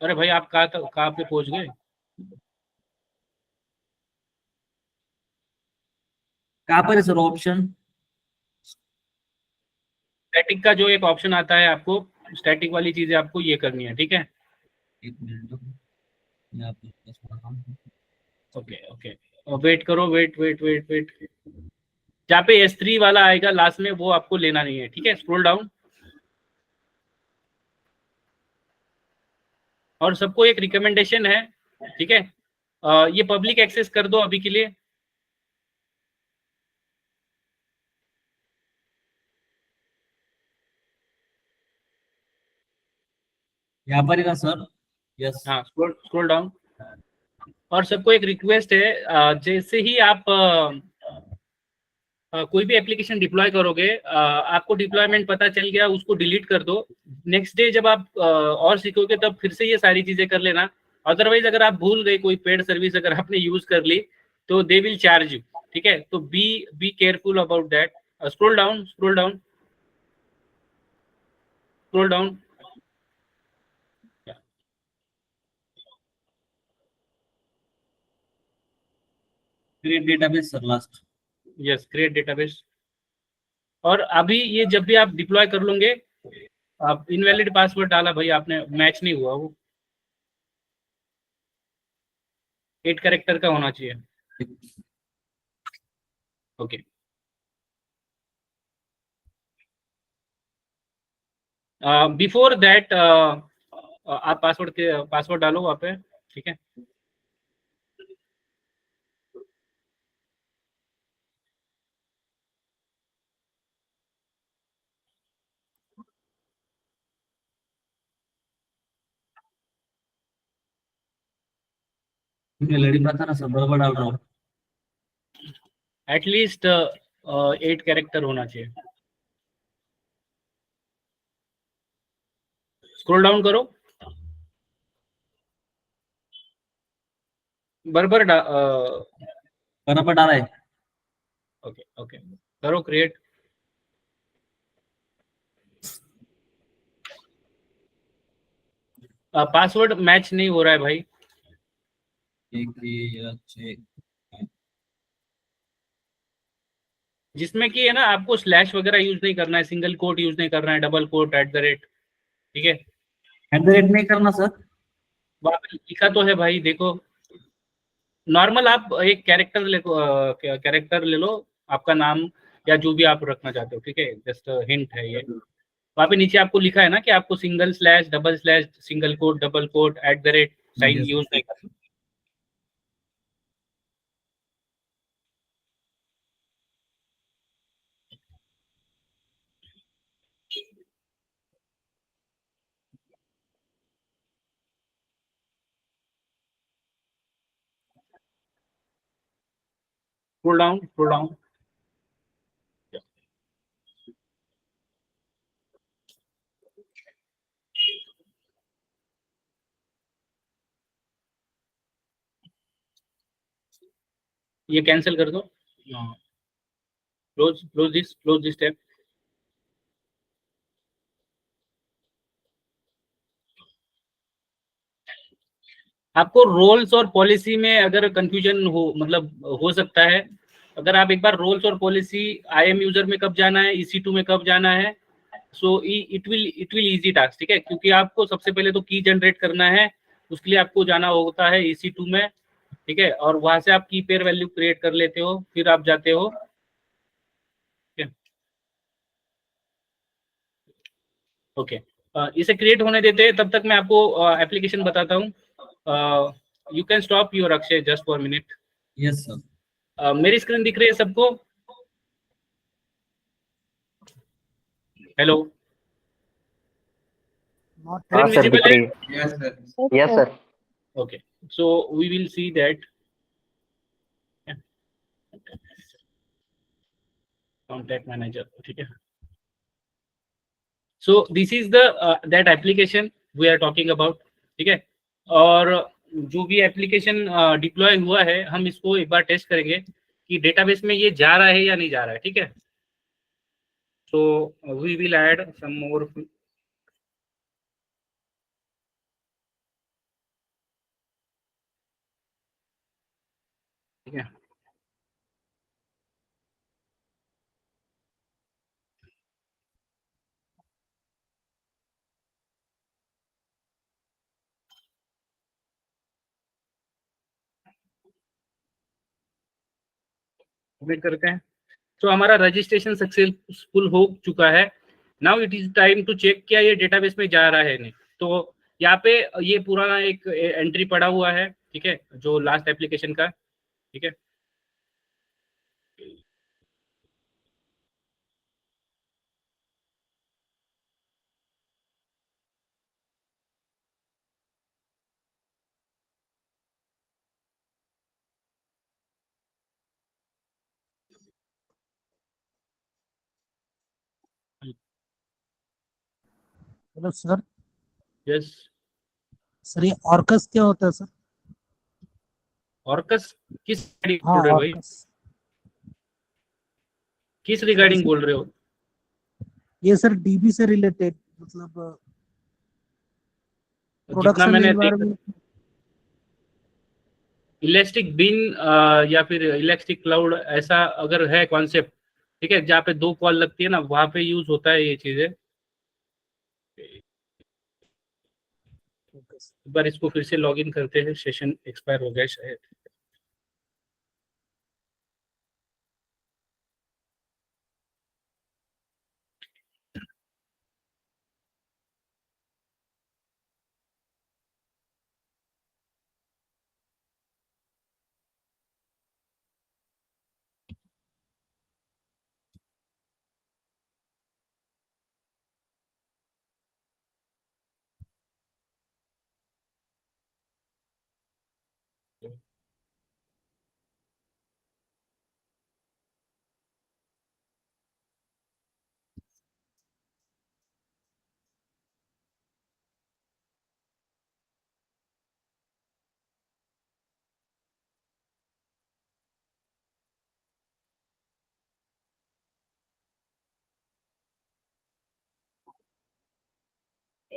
अरे भाई, आप कहाँ पे पहुंच गए? कहाँ पर है सर ऑप्शन? स्टैटिक का जो एक ऑप्शन आता है, आपको स्टैटिक वाली चीजें आपको ये करनी है, ठीक है। एक मिनट, यहाँ पर ओके ओके, वेट करो, वेट वेट वेट वेट। जहाँ पे S3 वाला आएगा लास्ट में, वो आपको लेना नहीं है, ठीक है। Scroll down. और सबको एक रिकमेंडेशन है, ठीक है, ये पब्लिक एक्सेस कर दो अभी के लिए। यहाँ पर है ना सर? यस। हाँ, स्क्रॉल डाउन। और सबको एक रिक्वेस्ट है, जैसे ही आप कोई भी एप्लीकेशन डिप्लॉय करोगे, आपको डिप्लॉयमेंट पता चल गया, उसको डिलीट कर दो। नेक्स्ट डे जब आप और सीखोगे तब फिर से ये सारी चीजें कर लेना। अदरवाइज अगर आप भूल गए कोई पेड सर्विस अगर आपने यूज कर ली, तो दे विल चार्ज यू, ठीक है। तो be careful about that. Scroll down, scroll down, scroll down. Create database sir, last. Yes, create database. और अभी ये जब भी आप डिप्लॉय कर लोगे, आप इनवैलिड पासवर्ड डाला भाई आपने, मैच नहीं हुआ, वो 8 कैरेक्टर का होना चाहिए। ओके, बिफोर दैट आप पासवर्ड डालो वहाँ पे, ठीक है। लड़ी पता ना सर, बराबर डाल रहा हूँ। एटलीस्ट 8 कैरेक्टर होना चाहिए। स्क्रॉल डाउन करो, बराबर बराबर डाला है। ओके ओके, करो क्रिएट। पासवर्ड मैच नहीं हो रहा है भाई। एक ही अच्छे। जिसमें कि है ना, आपको स्लैश वगैरह यूज नहीं करना है, सिंगल कोट यूज नहीं करना है, double quote, at the rate, ठीक है। @ नहीं करना सर। वहां पे लिखा तो है भाई, देखो। नॉर्मल आप एक कैरेक्टर ले लो, आपका नाम या जो भी आप रखना चाहते हो, ठीक है, जस्ट हिंट है ये। वहां पे नीचे आपको लिखा है ना कि आपको single slash, double slash, single quote, double quote, at the rate sign Yes. Use नहीं करना। Scroll down, scroll down. ये कैंसिल कर दो। Close this tab. आपको रोल्स और पॉलिसी में अगर कंफ्यूजन हो, मतलब हो सकता है, अगर आप एक बार रोल्स और पॉलिसी, IAM यूजर में कब जाना है, EC2 में कब जाना है, so it will easy task, ठीक है, क्योंकि आपको सबसे पहले तो की जनरेट करना है, उसके लिए आपको जाना होता है EC2 में, ठीक है, और वहां से आप की पेयर वैल्यू क्रिएट कर लेते हो, फिर आप जाते हो, ठीक है। ओके, इसे क्रिएट होने देते हैं, तब तक मैं आपको एप्लीकेशन बताता हूँ। You can stop your Akshay just for minute. Yes sir. मेरी स्क्रीन दिख रही है सबको? हेलो, Not स्क्रीन सर दिख विजिबल है? रही है। Yes sir. Yes sir. Okay, so we will see that contact manager, ठीक है। So this is the that application we are talking about, ठीक है। और जो भी एप्लीकेशन डिप्लॉय हुआ है, हम इसको एक बार टेस्ट करेंगे कि डेटाबेस में ये जा रहा है या नहीं जा रहा है, ठीक है। So we will add some more, ठीक है। वेट करते हैं। तो हमारा रजिस्ट्रेशन सक्सेसफुल हो चुका है। Now it is time to check क्या ये डेटाबेस में जा रहा है नहीं। तो यहाँ पे ये पुराना एक एंट्री पड़ा हुआ है, ठीक है, जो लास्ट एप्लीकेशन का, ठीक है। Hello sir. यस। सर ये ऑर्कस क्या होता है सर? ऑर्कस किस रिगार्डिंग हाँ बोल रहे हो भाई? ऑर्कस। किस सर रिगार्डिंग बोल रहे हो? ये सर डीबी से रिलेटेड, मतलब जितना प्रोडक्शन मैंने देखा, एनवायरनमेंट। इलेस्टिक बिन या फिर इलेस्टिक क्लाउड, ऐसा अगर है कॉन्सेप्ट, ठीक है, जहाँ पे दो कॉल लगती है ना, वहां पे यूज होता है ये चीजें। एक बार इसको फिर से लॉग इन करते हैं, सेशन एक्सपायर हो गया शायद।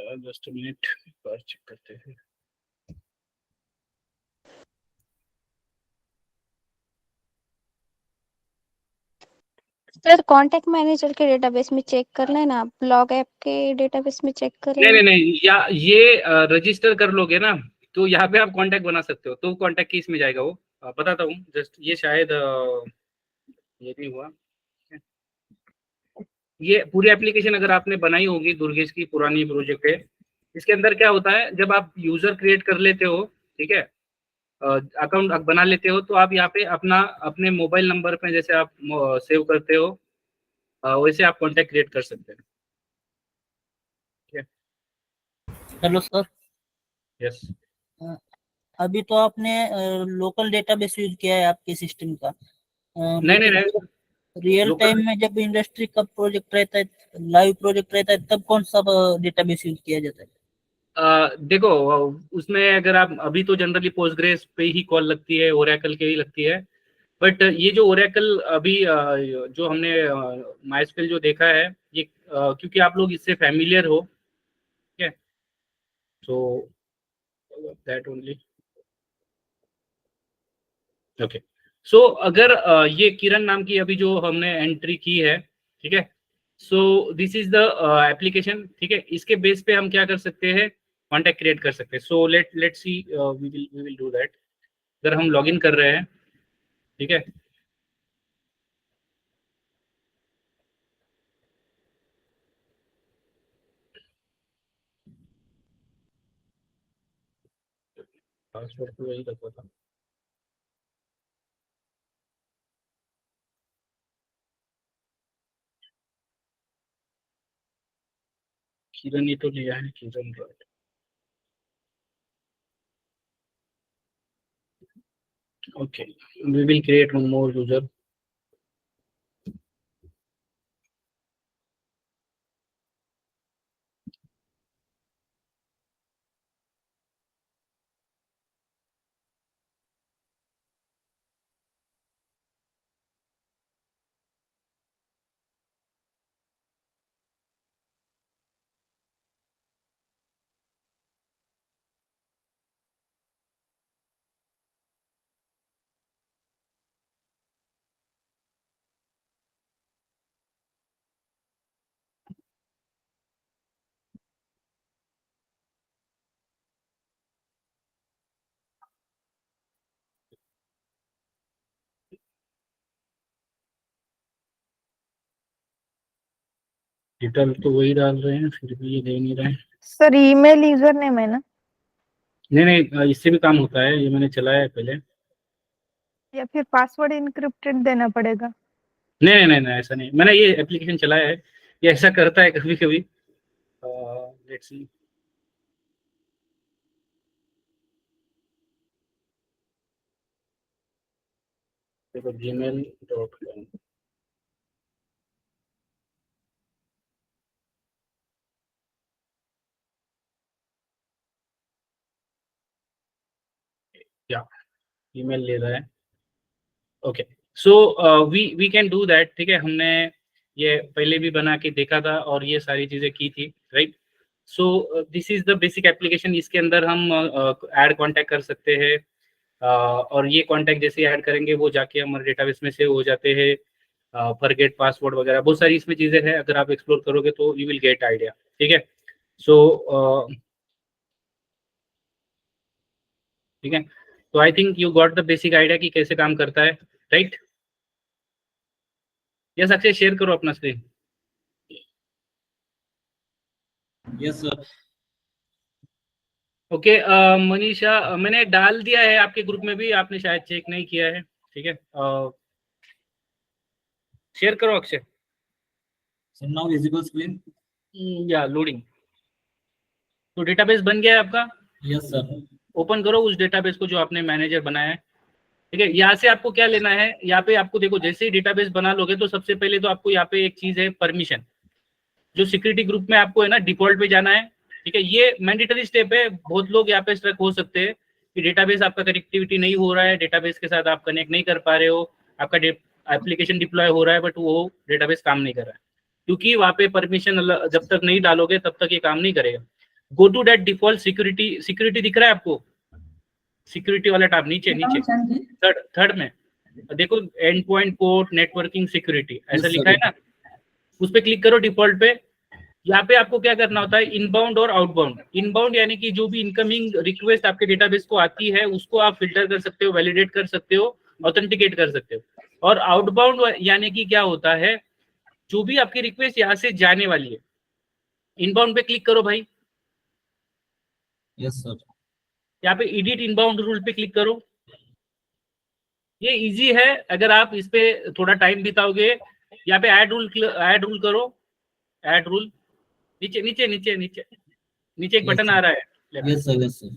जस्ट मिनट, बार चेक करते हैं। सर कांटेक्ट मैनेजर के डेटाबेस में चेक कर लेना, आप लॉग ऐप के डेटाबेस में चेक कर नहीं लेना। नहीं नहीं, या ये रजिस्टर कर लोगे ना तो यहाँ पे आप कांटेक्ट बना सकते हो, तो कांटेक्ट की इसमें जाएगा वो। बताता हूँ जस्ट, ये शायद ये नहीं हुआ। ये पूरी एप्लीकेशन अगर आपने बनाई होगी, दुर्गेश की पुरानी प्रोजेक्ट है, इसके अंदर क्या होता है, जब आप यूजर क्रिएट कर लेते हो, ठीक है, अकाउंट बना लेते हो, तो आप यहाँ पे अपना अपने मोबाइल नंबर पे जैसे आप सेव करते हो वैसे आप कॉन्टैक्ट क्रिएट कर सकते हैं। हेलो सर, यस, अभी तो आपने लोकल डेटाबेस यूज किया है आपके सिस्टम का। नहीं नहीं नहीं, रियल लोकल टाइम में जब इंडस्ट्री का प्रोजेक्ट रहता है, लाइव प्रोजेक्ट रहता है, तब कौन सा डेटाबेस यूज किया जाता है? देखो उसमें अगर आप अभी तो जनरली पोस्टग्रेस पे ही कॉल लगती है, ओरेकल के ही लगती है, बट ये जो ओरेकल अभी जो हमने माइस्क्वेल जो देखा है, ये क्योंकि आप लोग इससे फैमिलियर हो, ठीक है, सो दैट ओनली। ओके, सो अगर ये किरण नाम की अभी जो हमने एंट्री की है, ठीक है, so this is the application, ठीक है, इसके बेस पे हम क्या कर सकते हैं, कॉन्टैक्ट क्रिएट कर सकते हैं। So let's see, we will do that. अगर हम लॉगिन कर रहे हैं, ठीक है, पासवर्ड तो वही रखा था। किरण ही तो लिया है, Kiran right. Okay, we will create one more user. Detail तो वही डाल रहे हैं, फिर भी ये दे नहीं रहे हैं। सर ईमेल यूजर नेम है ना, नहीं नहीं, इससे भी काम होता है, ये मैंने चलाया है पहले। या फिर पासवर्ड इनक्रिप्टेड देना पड़ेगा? नहीं नहीं नहीं नहीं, ऐसा नहीं, मैंने ये एप्लीकेशन चलाया है, ये ऐसा करता है कभी कभी। लेट्स सी, देखो gmail.com, या ईमेल ले रहा है। Okay, so we can do that, ठीक है, हमने ये पहले भी बना के देखा था और ये सारी चीजें की थी, right. So this is the basic application, इसके अंदर हम ऐड कांटेक्ट कर सकते हैं, और ये कांटेक्ट जैसे ऐड करेंगे वो जाके हमारे डेटाबेस में सेव हो जाते हैं। फॉरगेट पासवर्ड वगैरह बहुत सारी इसमें चीजें हैं, अगर आप एक्सप्लोर करोगे तो यू विल गेट आइडिया, ठीक है। सो ठीक है, तो I think you got the basic idea कि कैसे काम करता है, राइट। यस अक्षय, शेयर करो अपना screen. Yes sir. Okay, Manisha, मैंने डाल दिया है आपके ग्रुप में भी, आपने शायद चेक नहीं किया है, ठीक है, शेयर करो Akshay. Sir now visible screen. या लोडिंग, तो डेटाबेस बन गया है आपका। Yes sir. ओपन करो उस डेटाबेस को जो आपने मैनेजर बनाया है, ठीक है। यहाँ से आपको क्या लेना है, यहाँ पे आपको देखो, जैसे ही डेटाबेस बना लोगे तो सबसे पहले तो आपको यहाँ पे एक चीज है परमिशन, जो सिक्योरिटी ग्रुप में आपको है ना डिफॉल्ट पे जाना है, ठीक है। ये मैंडेटरी स्टेप है, बहुत लोग यहाँ पे स्ट्रक हो सकते हैं कि डेटाबेस आपका कनेक्टिविटी नहीं हो रहा है, डेटाबेस के साथ आप कनेक्ट नहीं कर पा रहे हो, आपका एप्लीकेशन डिप्लॉय हो रहा है बट वो डेटाबेस काम नहीं कर रहा है, क्योंकि वहाँ पे परमिशन जब तक नहीं डालोगे तब तक ये काम नहीं करेगा। Go to that default security दिख रहा है आपको, सिक्योरिटी वाला टैब नीचे नीचे थर्ड में देखो, and point port networking security ऐसा Yes, लिखा है sir. ना, उस पर क्लिक करो डिफॉल्ट पे। यहाँ पे आपको क्या करना होता है, इनबाउंड और आउटबाउंड। इनबाउंड यानी कि जो भी इनकमिंग रिक्वेस्ट आपके डेटाबेस को आती है उसको आप फिल्टर कर सकते हो, वैलिडेट कर सकते हो, ऑथेंटिकेट कर सकते हो। और आउटबाउंड यानी कि क्या होता है, जो भी आपकी रिक्वेस्ट यहाँ से जाने वाली है। इनबाउंड पे क्लिक करो भाई, Yes, sir. यहाँ पे एडिट इनबाउंड रूल पे क्लिक करो। ये इजी है, अगर आप इस पे थोड़ा टाइम बिताओगे। यहाँ पे ऐड रूल करो, ऐड रूल नीचे नीचे नीचे नीचे नीचे एक Yes, बटन sir. आ रहा है left Yes, sir. Yes, sir.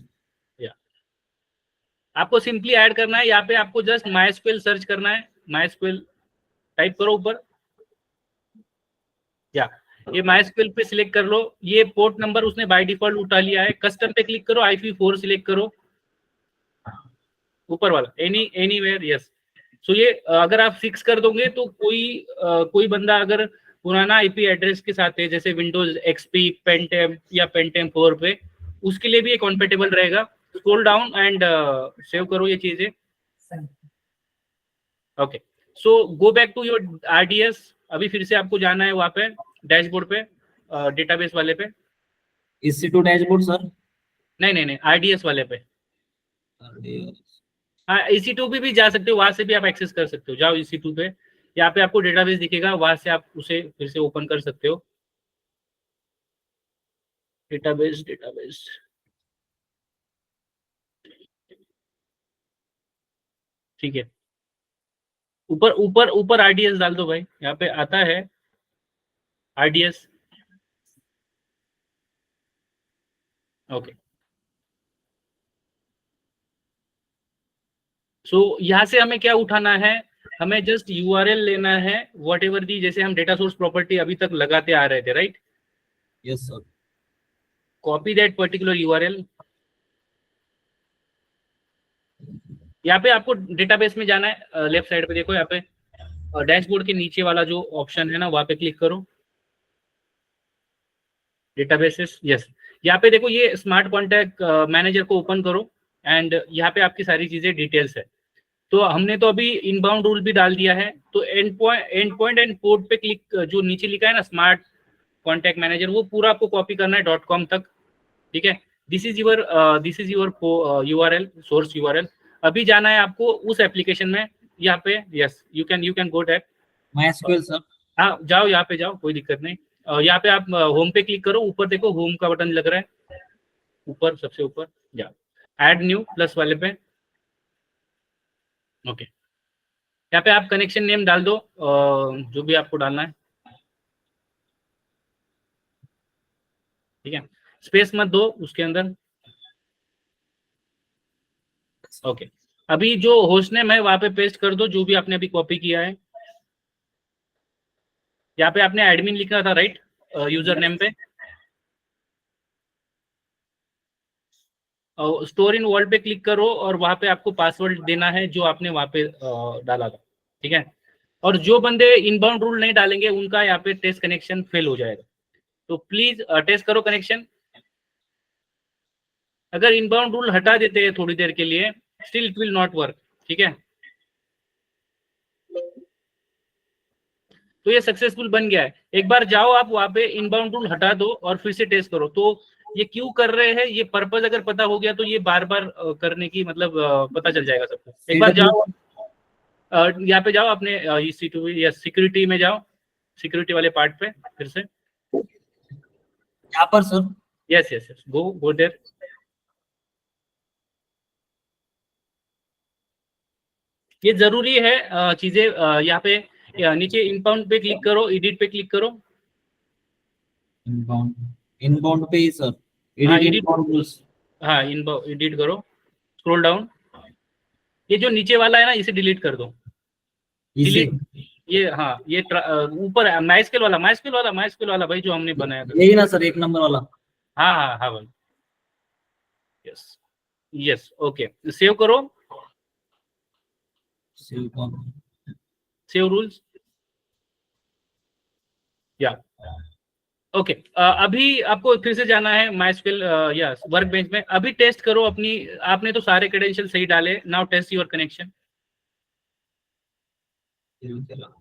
या आपको सिंपली ऐड करना है। यहाँ पे आपको जस्ट MySQL सर्च करना है, MySQL टाइप करो ऊपर, या ये MySQL पे सिलेक्ट कर लो। ये पोर्ट नंबर उसने बाय डिफॉल्ट उठा लिया है। कस्टम पे क्लिक करो, IP4 सिलेक्ट करो, ऊपर वाला एनीवेयर यस। सो ये अगर आप फिक्स कर दोगे तो कोई बंदा अगर पुराना IP एड्रेस के साथ है, जैसे विंडोज XP पेंटेम या पेंटेम 4 पे, उसके लिए भी ये कॉम्पेटेबल रहेगा। स्क्रॉल डाउन एंड सेव करो ये चीजें। Okay, so go back to your RDS। अभी फिर से आपको जाना है वहां पे डैशबोर्ड पे, डेटाबेस वाले पे। EC2 dashboard sir. नहीं नहीं नहीं, RDS वाले पे। हाँ, EC2 भी जा सकते हो, वहां से भी आप एक्सेस कर सकते हो। जाओ EC2 पे, यहाँ पे आपको डेटाबेस दिखेगा, वहां से आप उसे फिर से ओपन कर सकते हो। डेटाबेस डेटाबेस ठीक है, ऊपर ऊपर ऊपर RDS डाल दो भाई, यहाँ पे आता है RDS। ओके, सो यहाँ से हमें क्या उठाना है, हमें जस्ट URL लेना है, वॉट एवर दी, जैसे हम डेटा सोर्स प्रॉपर्टी अभी तक लगाते आ रहे थे, right. Yes sir. Copy that particular URL। यहाँ पे आपको डेटाबेस में जाना है, लेफ्ट साइड पे देखो, यहाँ पे डैशबोर्ड के नीचे वाला जो ऑप्शन है ना, वहां पे क्लिक करो, डेटाबेसेस यस। यहाँ पे देखो, ये स्मार्ट कॉन्टैक्ट मैनेजर को ओपन करो एंड यहाँ पे आपकी सारी चीजें डिटेल्स है। तो हमने तो अभी इनबाउंड रूल भी डाल दिया है, तो एंड पॉइंट एंड पोर्ट पे क्लिक, जो नीचे लिखा है ना स्मार्ट कॉन्टैक्ट मैनेजर, वो पूरा आपको कॉपी करना है .com तक, ठीक है। This is your URL, source URL। अभी जाना है आपको उस एप्लीकेशन में, यहाँ पे yes, you can go that MySQL sir. हाँ, जाओ यहाँ पे जाओ, कोई दिक्कत नहीं। यहाँ पे आप होम पे क्लिक करो, ऊपर देखो होम का बटन लग रहा है, ऊपर सबसे ऊपर जाओ, ऐड न्यू प्लस वाले पे। ओके, यहाँ पे आप कनेक्शन नेम डाल दो, जो भी आपको डालना है, ठीक है। स्पेस मत दो उसके अंदर। ओके, अभी जो होस्ट नेम है वहां पे पेस्ट कर दो, जो भी आपने अभी कॉपी किया है। यहाँ पे आपने एडमिन लिखा था, राइट, यूजर नेम पे। स्टोर इन वॉल्ट पे क्लिक करो और वहां पे आपको पासवर्ड देना है जो आपने वहां पे डाला था, ठीक है। और जो बंदे इनबाउंड रूल नहीं डालेंगे उनका यहाँ पे टेस्ट कनेक्शन फेल हो जाएगा, तो प्लीज टेस्ट करो कनेक्शन। अगर इनबाउंड रूल हटा देते हैं थोड़ी देर के लिए, still it will not work, ठीक है। तो ये सक्सेसफुल बन गया है। एक बार जाओ आप वहां पे, इनबाउंड रूल हटा दो और फिर से टेस्ट करो। तो ये क्यों कर रहे हैं, ये पर्पज अगर पता हो गया तो ये बार बार करने की मतलब पता चल जाएगा सबको। एक बार जाओ, यहाँ पे जाओ अपने EC2 या सिक्योरिटी में जाओ, सिक्योरिटी वाले पार्ट पे फिर से। यहाँ पर sir. Yes yes yes, go there. ये जरूरी है चीजें, यहाँ पे नीचे इनबाउंड पे क्लिक करो, एडिट पे क्लिक करो। इनबाउंड पे ही सर, हाँ, एडिट एडिट, इनबाउंड रूल्स। हाँ इनबाउंड एडिट करो, स्क्रॉल डाउन, ये जो नीचे वाला है ना इसे डिलीट कर दो, इसे डिलीट। ये हाँ, ये ऊपर MySQL वाला भाई जो हमने बनाया था। यही ना सर, 1 नंबर वाला। हाँ हाँ हाँ भाई, यस यस। ओके, सेव करो, सेव रूल्स, या ओके अभी आपको फिर से जाना है माइस्क्वेल या वर्क बेंच में। अभी टेस्ट करो अपनी, आपने तो सारे क्रेडेंशियल सही डाले, नाउ टेस्ट योर कनेक्शन। चलो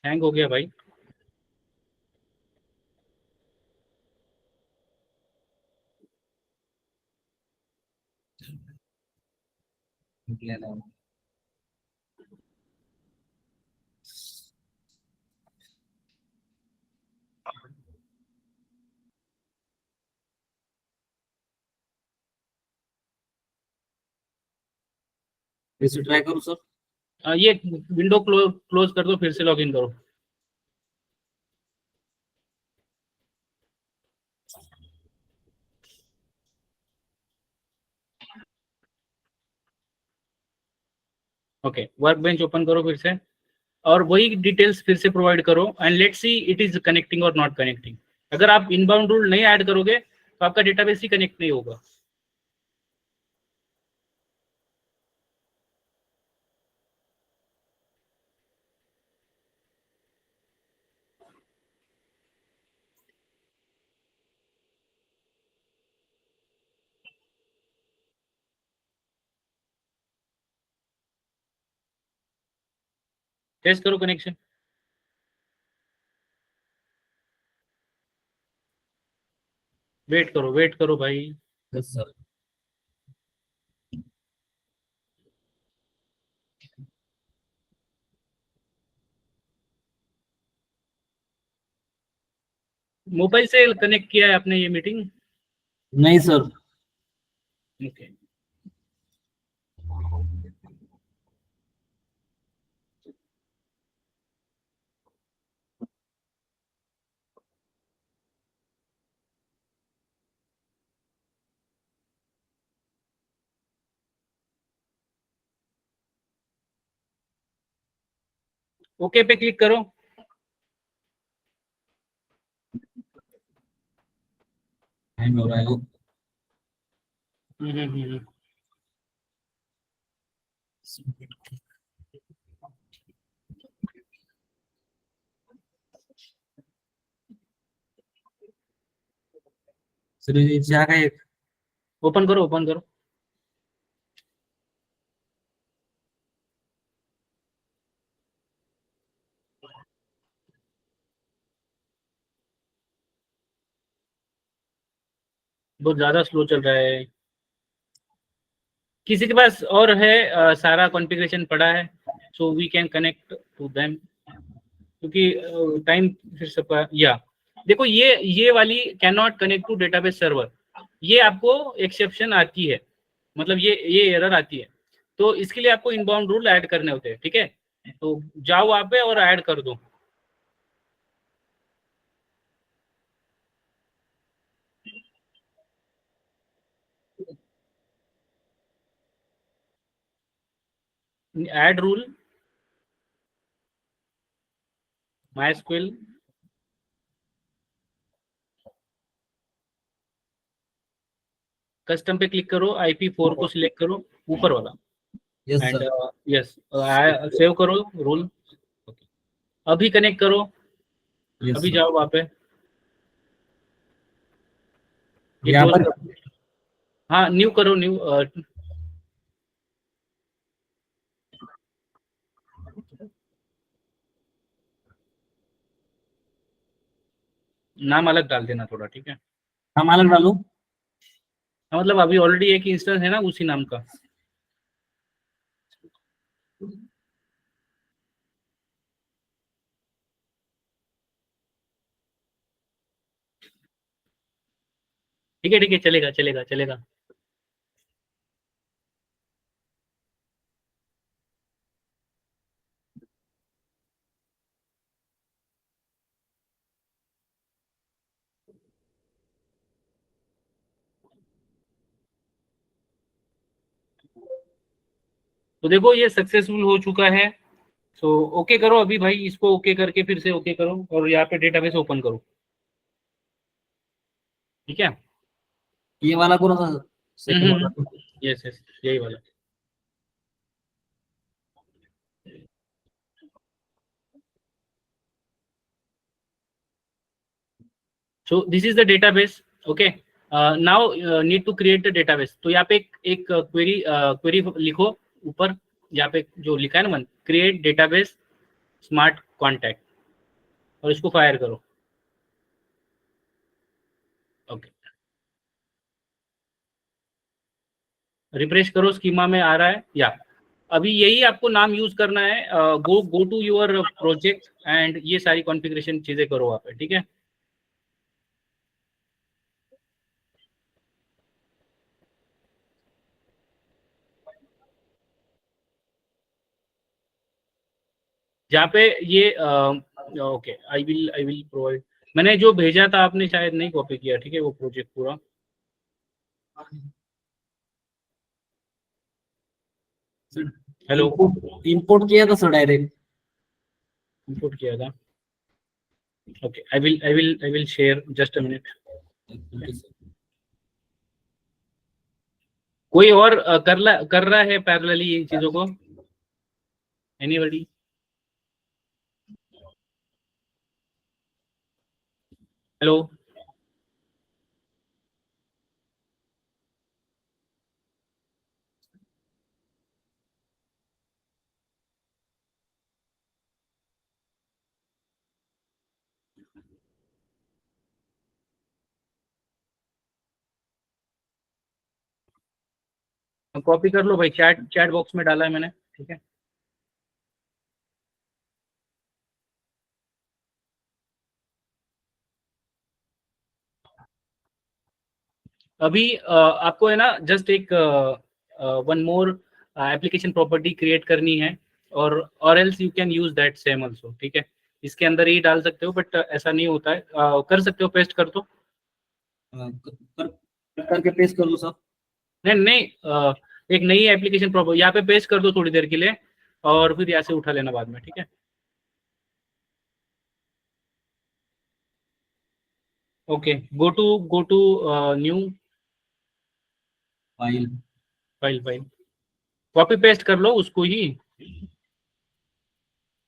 हैंग हो गया भाई। लेना फिर से ट्राई करूँ सर। ये विंडो क्लोज कर दो, फिर से लॉगिन करो। ओके वर्क बेंच ओपन करो फिर से, और वही डिटेल्स फिर से प्रोवाइड करो and let's see it is connecting और नॉट कनेक्टिंग। अगर आप इनबाउंड रूल नहीं ऐड करोगे तो आपका डेटाबेस ही कनेक्ट नहीं होगा। टेस्ट करो कनेक्शन। वेट करो भाई। Yes sir. मोबाइल से कनेक्ट किया है आपने ये मीटिंग? नहीं सर। ओके ओके पे क्लिक करो। हैंग हो रहा है वो। हम्म। सर ये नीचे आ गए। ओपन करो ओपन करो। बहुत ज्यादा स्लो चल रहा है। किसी के पास और है सारा कॉन्फ़िगरेशन पड़ा है, so we can connect to them, क्योंकि टाइम फिर से या देखो ये वाली can not connect to database server, ये आपको एक्सेप्शन आती है, मतलब ये एरर आती है। तो इसके लिए आपको इनबाउंड रूल ऐड करने होते हैं, ठीक है? तो जाओ वहाँ पे और ऐड कर दो। ऐड रूल माइस्क्वेल कस्टम पे क्लिक करो, IP4 को सिलेक्ट करो, ऊपर वाला, yes and sir. Yes save करो रूल। अभी कनेक्ट करो, यस अभी सर। जाओ वहाँ पे, ये यहाँ क्लोज पर करो। हाँ न्यू करो, न्यू नाम अलग डाल देना थोड़ा, ठीक है? हम अलग डालूं? हाँ, मतलब अभी ऑलरेडी एक इंस्टेंस है ना उसी नाम का। ठीक है चलेगा चलेगा चलेगा। तो देखो ये सक्सेसफुल हो चुका है। सो ओके करो अभी भाई, इसको ओके करके फिर से ओके करो और यहाँ पे डेटाबेस ओपन करो, ठीक है। ये वाला कौन सा सेकंड वाला? यस यस, यही वाला। So this is the database, okay. Now need to create the database. तो यहाँ पे एक क्वेरी लिखो ऊपर, यहाँ पे जो लिखा है ना मन, क्रिएट डेटाबेस स्मार्ट कॉन्टैक्ट, और इसको फायर करो, ओके। रिफ्रेश करो, स्कीमा में आ रहा है या अभी यही आपको नाम यूज करना है। Go to your project and ये सारी कॉन्फ़िगरेशन चीजें करो वहाँ पे, ठीक है। जहाँ पे ये ओके, आई विल प्रोवाइड। मैंने जो भेजा था आपने शायद नहीं कॉपी किया, ठीक है, वो प्रोजेक्ट पूरा। हेलो, इंपोर्ट किया था सर डायरेक्ट। इंपोर्ट किया था, okay. I will share, just a minute. कोई और कर रहा है पैरेलली इन चीजों को? एनीबॉडी? हेलो, कॉपी कर लो भाई, चैट बॉक्स में डाला है मैंने, ठीक है। अभी आपको है ना जस्ट एक one more application property create करनी है, और else you can use that same also, ठीक है। इसके अंदर ही डाल सकते हो, बट ऐसा नहीं होता है। कर सकते हो, पेस्ट कर दो। करके पेस्ट कर दो सर। नहीं नहीं, एक नई एप्लीकेशन प्रॉपर्टी यहाँ पे पेस्ट कर दो थोड़ी देर के लिए, और फिर यहाँ से उठा लेना बाद में, ठीक है। Okay, go to new file. File copy paste कर लो उसको ही।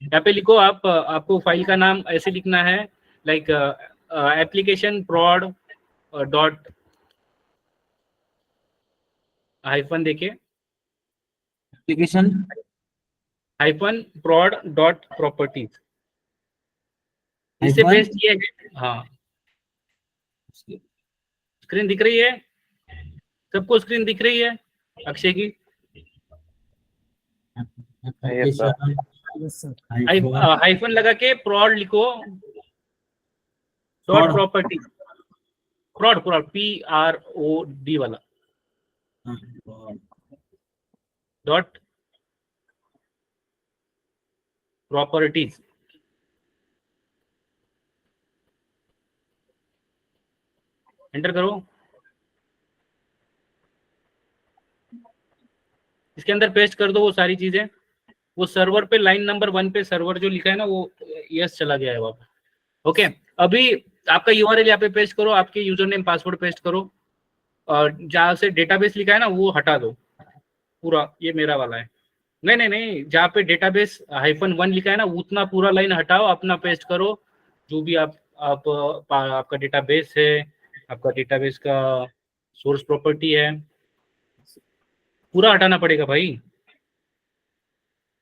यहाँ पे लिखो आप, आपको फाइल का नाम ऐसे लिखना है, लाइक एप्लीकेशन प्रॉड डॉट हाइफन, देखिए, एप्लीकेशन हाइफन प्रॉड डॉट प्रॉपर्टीज, इससे पेस्ट किया है। हाँ, स्क्रीन दिख रही है सबको? स्क्रीन दिख रही है अक्षय की? हाइफन लगा के प्रॉड लिखो, डॉट प्रॉपर्टी, प्रॉड PROD वाला, डॉट प्रॉपर्टीज। एंटर करो। इसके अंदर पेस्ट कर दो वो सारी चीजें। वो सर्वर पे लाइन नंबर 1 पे सर्वर जो लिखा है ना, वो यस चला गया है वहां पे, ओके। अभी आपका यूआरएल यहाँ पे पेस्ट करो, आपके यूजर नेम पासवर्ड पेस्ट करो, और जहाँ से डेटाबेस लिखा है ना वो हटा दो पूरा, ये मेरा वाला है। नहीं नहीं नहीं, जहाँ पे डेटाबेस -1 लिखा है ना, उतना पूरा लाइन हटाओ, अपना पेस्ट करो। जो भी आपका डेटाबेस है, आपका डेटाबेस का सोर्स प्रॉपर्टी है, पूरा हटाना पड़ेगा भाई।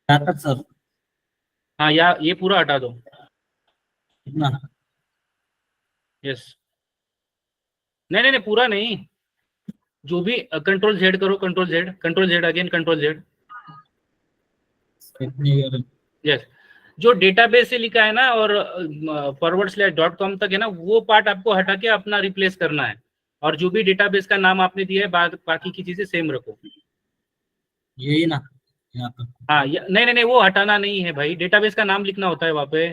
सर हाँ, ये पूरा हटा दो। कितना? यस, नहीं नहीं नहीं, पूरा नहीं, जो भी कंट्रोल Z करो, control Z again, control Z। Yes, जो डेटाबेस से लिखा है ना और /.com तक है ना, वो पार्ट आपको हटा के अपना रिप्लेस करना है, और जो भी डेटाबेस का नाम आपने दिया है बाकी की चीजें सेम रखो। यही ना यहाँ पे? हाँ, नहीं नहीं नहीं, वो हटाना नहीं है भाई, डेटाबेस का नाम लिखना होता है वहाँ पे।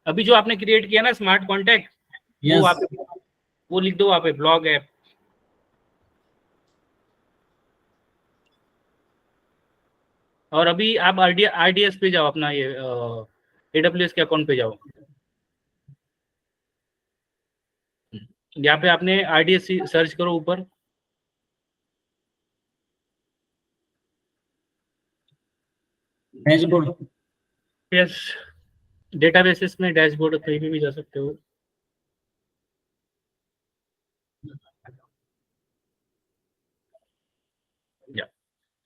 अभी जो आपने क्रिएट किया ना स्मार्ट कॉन्टैक्ट, वो लिख दो वहाँ पे, ब्लॉग ऐप। और अभी आप RDS पे जाओ, अपना ये AWS के अकाउंट पे जाओ। यहाँ पे आपने RDS सर्च करो ऊपर। डैशबोर्ड। यस, डेटाबेसेस में डैशबोर्ड कहीं पे भी जा सकते हो।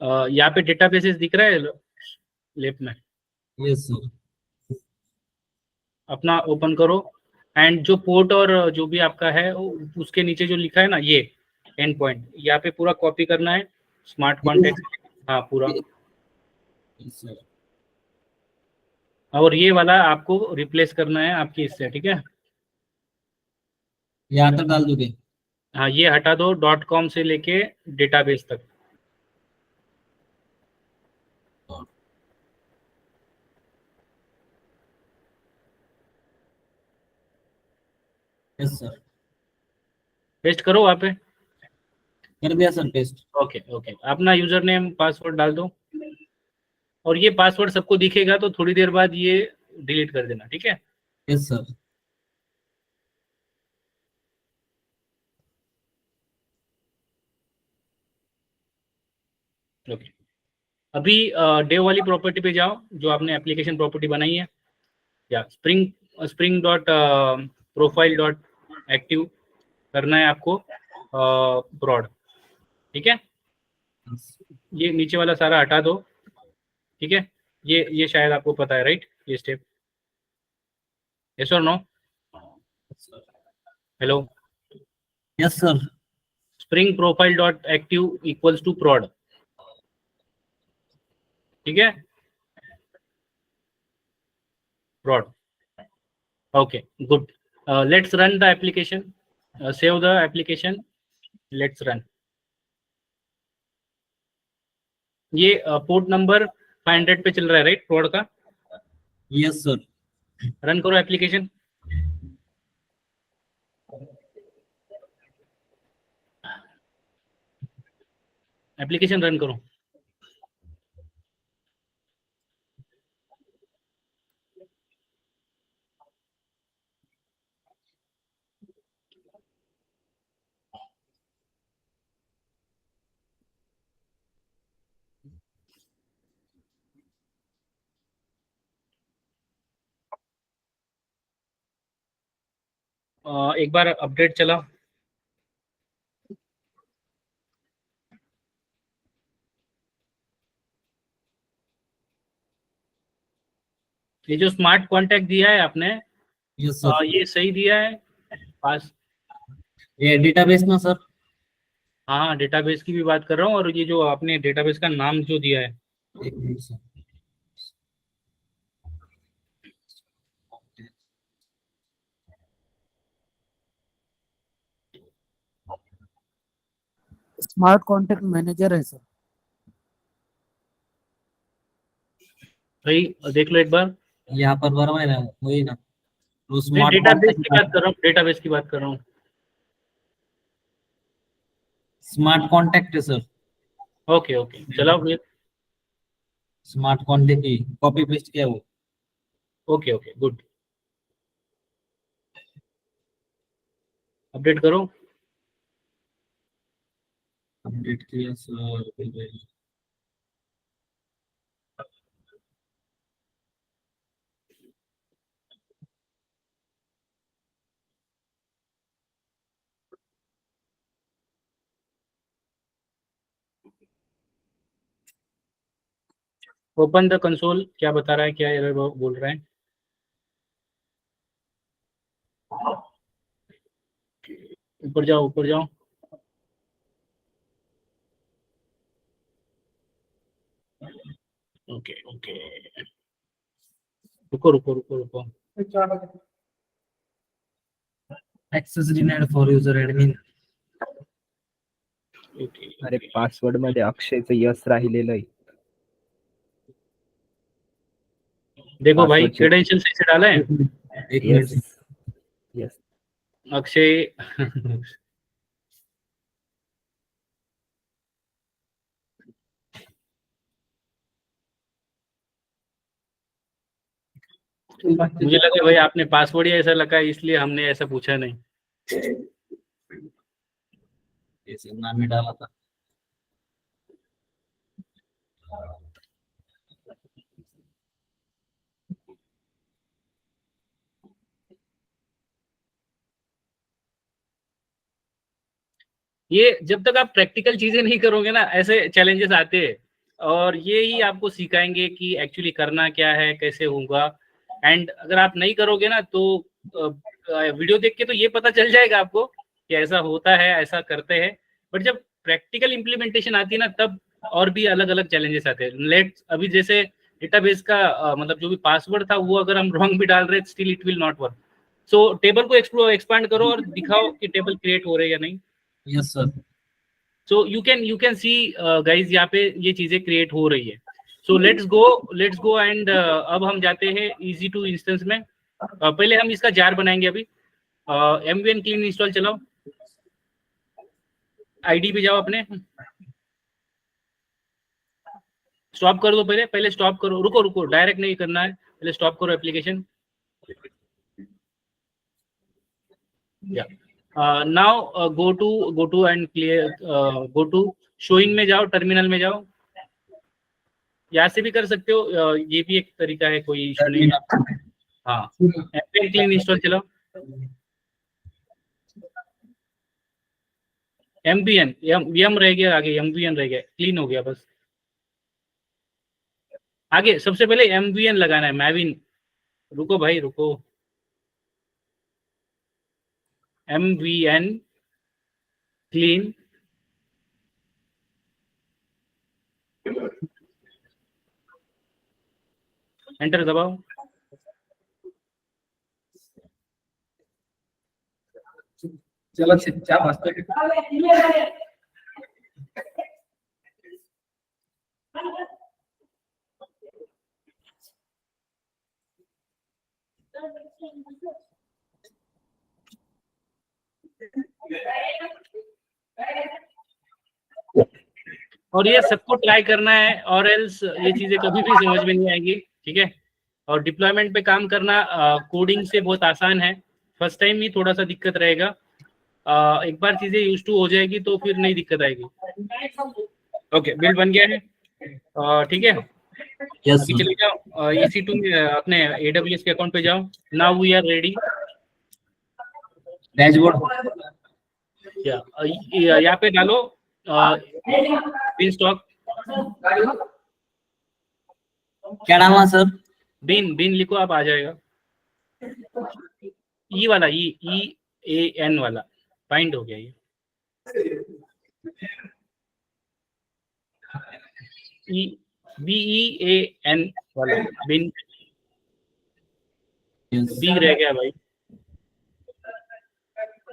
यहाँ पे डेटाबेसेस दिख रहा है लेफ्ट में, यस सर। अपना ओपन करो एंड जो पोर्ट और जो भी आपका है उसके नीचे जो लिखा है ना ये एंड पॉइंट, यहाँ पे पूरा कॉपी करना है स्मार्ट कॉन्टेक्ट। हाँ पूरा, यस सर। और ये वाला आपको रिप्लेस करना है आपकी इससे, ठीक है। यहाँ तक डाल दोगे? हाँ ये हटा दो, .com से लेके डेटाबेस तक। Yes sir. पेस्ट करो वहाँ पे। कर दिया सर पेस्ट। ओके ओके, अपना यूजर नेम पासवर्ड डाल दो, और ये पासवर्ड सबको दिखेगा तो थोड़ी देर बाद ये डिलीट कर देना, ठीक है। Yes sir. ओके, अभी डेव वाली प्रॉपर्टी पे जाओ जो आपने एप्लीकेशन प्रॉपर्टी बनाई है, या spring dot profile dot active करना है आपको ब्रॉड, ठीक है। ये नीचे वाला सारा हटा दो, ठीक है। ये शायद आपको पता है, राइट, ये स्टेप। यस और no? Hello. Yes sir. Spring profile dot active equals to prod, ठीक है, prod। okay, good. Let's run the application. Save the application. Let's run. ये पोर्ट नंबर 500 पे चल रहा है, राइट, prod का। Yes sir. रन करो एप्लीकेशन। एप्लीकेशन रन करो। एक बार अपडेट चला। ये जो स्मार्ट कॉन्टैक्ट दिया है आपने, यस सर। ये सही दिया है पास? ये डेटाबेस ना सर? हाँ डेटाबेस की भी बात कर रहा हूँ, और ये जो आपने डेटाबेस का नाम जो दिया है। एक minute sir. Smart contact manager है सर। भाई देख लो एक बार। यहाँ पर बराबर है ना, वही ना? तो मैं स्मार्ट डेटाबेस की बात कॉन्टैक्ट, कर रहा हूँ, डेटाबेस की बात कर रहा हूँ। स्मार्ट कॉन्टैक्ट है सर। ओके ओके, चलाओ फिर। स्मार्ट कॉन्टैक्ट की कॉपी पेस्ट किया वो। Okay okay, good. अपडेट करो। अपडेट किया सर। ओपन द कंसोल, क्या बता रहा है, क्या एरर बोल रहा है? ऊपर जाओ, ऊपर जाओ। ओके ओके, रुको रुको रुको रुको। Access denied for user admin. Okay अरे पासवर्ड मध्ये अक्षयचं यस राहिलेलं आहे. देखो भाई, Password check. क्रेडेंशियल सही से डाला है एक यस मिनट। यस अक्षय? मुझे लगा भाई आपने पासवर्ड ही ऐसा लगा इसलिए हमने ऐसा पूछा नहीं। ऐसे नाम ही डाला था। ये जब तक आप प्रैक्टिकल चीजें नहीं करोगे ना ऐसे चैलेंजेस आते हैं, और ये ही आपको सिखाएंगे कि एक्चुअली करना क्या है, कैसे होगा। एंड अगर आप नहीं करोगे ना तो वीडियो देख के तो ये पता चल जाएगा आपको कि ऐसा होता है, ऐसा करते हैं, बट जब प्रैक्टिकल इम्प्लीमेंटेशन आती है ना तब और भी अलग अलग चैलेंजेस आते हैं। लेट्स अभी जैसे डेटाबेस का मतलब जो भी पासवर्ड था वो अगर हम रॉन्ग भी डाल रहे हैं still it will not work. So table को एक्सपांड करो और दिखाओ कि टेबल क्रिएट हो रहे हैं या नहीं। Yes sir. So you can see guys यहाँ पे ये चीजें क्रिएट हो रही है। सो लेट्स गो एंड अब हम जाते हैं इजी टू इंस्टेंस में। पहले हम इसका जार बनाएंगे। अभी mvn क्लीन इंस्टॉल चलाओ, आईडी पे जाओ अपने, स्टॉप कर दो। पहले स्टॉप करो, रुको डायरेक्ट नहीं करना है, पहले स्टॉप करो एप्लीकेशन। या now go to and clear, go to showing में जाओ, टर्मिनल में जाओ। यहाँ से भी कर सकते हो, ये भी एक तरीका है, कोई इशू नहीं है। हाँ, mvn क्लीन इंस्टॉल चलाओ। mvn यम रह गया, आगे mvn रह गया, क्लीन हो गया बस। आगे सबसे पहले mvn लगाना है, मैविन। रुको भाई रुको, mvn क्लीन, एंटर दबाओ। चलो क्या वास्ते और ये सबको ट्राई करना है, और एल्स ये चीजें कभी भी समझ में नहीं आएगी, ठीक है। और डिप्लॉयमेंट पे काम करना कोडिंग से बहुत आसान है, फर्स्ट टाइम ही थोड़ा सा दिक्कत रहेगा। एक बार चीजें यूज टू हो जाएगी तो फिर नहीं दिक्कत आएगी। ओके, बिल्ड बन गया है, ठीक है। यस अभी चले जाओ EC2 में, अपने AWS के अकाउंट पे जाओ। Now we are ready. Dashboard यहाँ पे डालो बिन स्टॉक। क्या डालना सर? बिन लिखो, आप आ जाएगा। ई वाला, EAN वाला फाइंड हो गया ये। BEAN वाला बिन, बी रह गया भाई।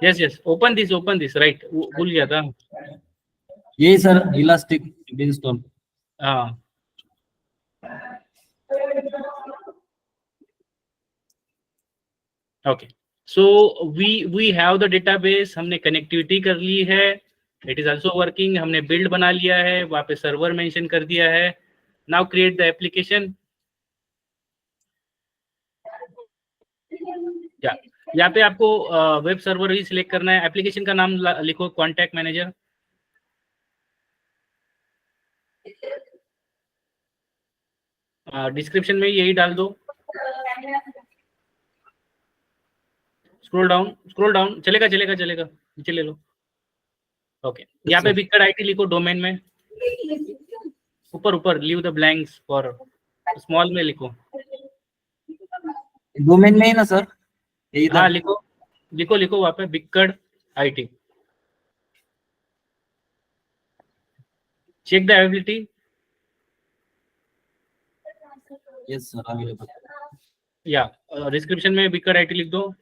यस ओपन दिस राइट, भूल गया था। यही सर, इलास्टिक इंस्टॉल। हाँ, okay. So we have the database, हमने कनेक्टिविटी कर ली है, इट इज आल्सो वर्किंग। हमने बिल्ड बना लिया है, वहां पे सर्वर मेंशन कर दिया है। Now create the application. यहाँ पे आपको वेब सर्वर ही सिलेक्ट करना है। एप्लीकेशन का नाम लिखो कॉन्टैक्ट मैनेजर। डिस्क्रिप्शन में यही डाल दो। स्क्रॉल डाउन, चलेगा नीचे ले लो। ओके, यहाँ पे बिगकार्ड आईटी लिखो, डोमेन में ऊपर leave the blanks for, small में लिखो। डोमेन में ही ना सर? हाँ, लिखो वहाँ पे बिगकार्ड IT. Check the availability. Yes sir, available. या डिस्क्रिप्शन में बिगकार्ड आईटी लिख दो।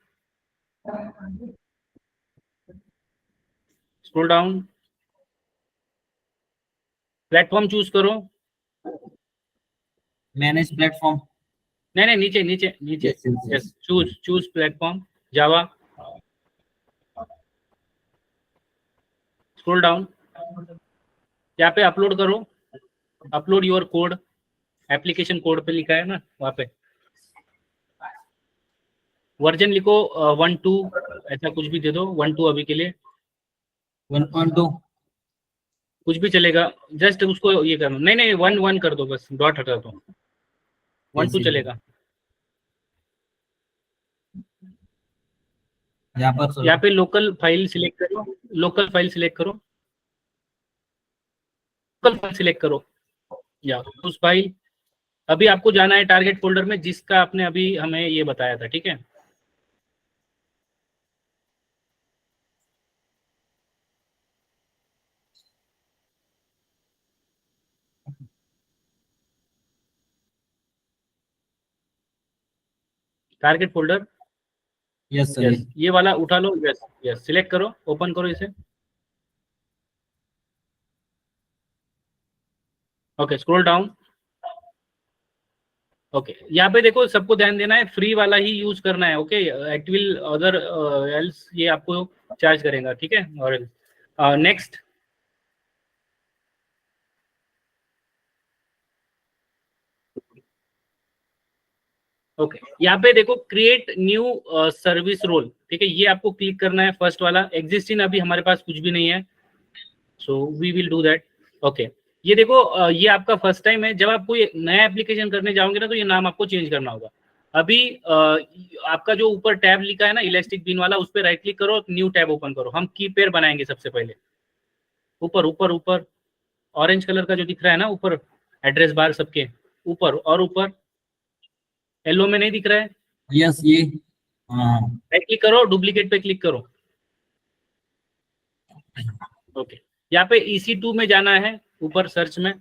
स्क्रॉल डाउन, प्लेटफॉर्म चूज करो। Manage platform. नहीं, नीचे। Yes, choose platform, Java. Scroll down, यहाँ पे अपलोड करो, upload your code. Application code पे लिखा है ना वहाँ पे। वर्जन लिखो 1.2, ऐसा कुछ भी दे दो, 1.2 अभी के लिए, 1.2 कुछ भी चलेगा, जस्ट उसको ये करना, नहीं नहीं 1.1 कर दो, बस डॉट हटा दो, 1.2 चलेगा। यहाँ पर सर यहाँ पे लोकल फाइल सिलेक्ट करो, लोकल फाइल सिलेक्ट करो, लोकल फाइल सिलेक्ट करो, या उस फाइल, अभी आपको जाना है टारगेट फोल्डर में जिसका आपने अभी हमें ये बताया था, ठीक है। Target folder, yes sir yes, ये वाला उठा लो, यस यस, सिलेक्ट करो, ओपन करो इसे, ओके, स्क्रॉल डाउन, ओके, यहाँ पे देखो सबको ध्यान देना है, फ्री वाला ही यूज करना है, okay, it will other else ये आपको चार्ज करेगा, ठीक है। और नेक्स्ट, ओके, यहाँ पे देखो क्रिएट न्यू सर्विस रोल, ठीक है, ये आपको क्लिक करना है, फर्स्ट वाला, एग्जिस्टिंग अभी हमारे पास कुछ भी नहीं है, so we will do that, okay. ये देखो ये आपका फर्स्ट टाइम है, जब आप कोई नया एप्लीकेशन करने जाओगे ना तो ये नाम आपको चेंज करना होगा। अभी आपका जो ऊपर टैब लिखा है ना इलास्टिक बिन वाला, उस पर राइट क्लिक करो, न्यू टैब ओपन करो, हम की पेयर बनाएंगे सबसे पहले, ऊपर ऊपर ऊपर ऑरेंज कलर का जो दिख रहा है ना ऊपर, एड्रेस बार सबके ऊपर, और ऊपर येलो में नहीं दिख रहा है, यस ये हाँ राइट क्लिक करो, डुप्लीकेट पे क्लिक करो, ओके। यहाँ पे EC2 में जाना है, ऊपर सर्च में,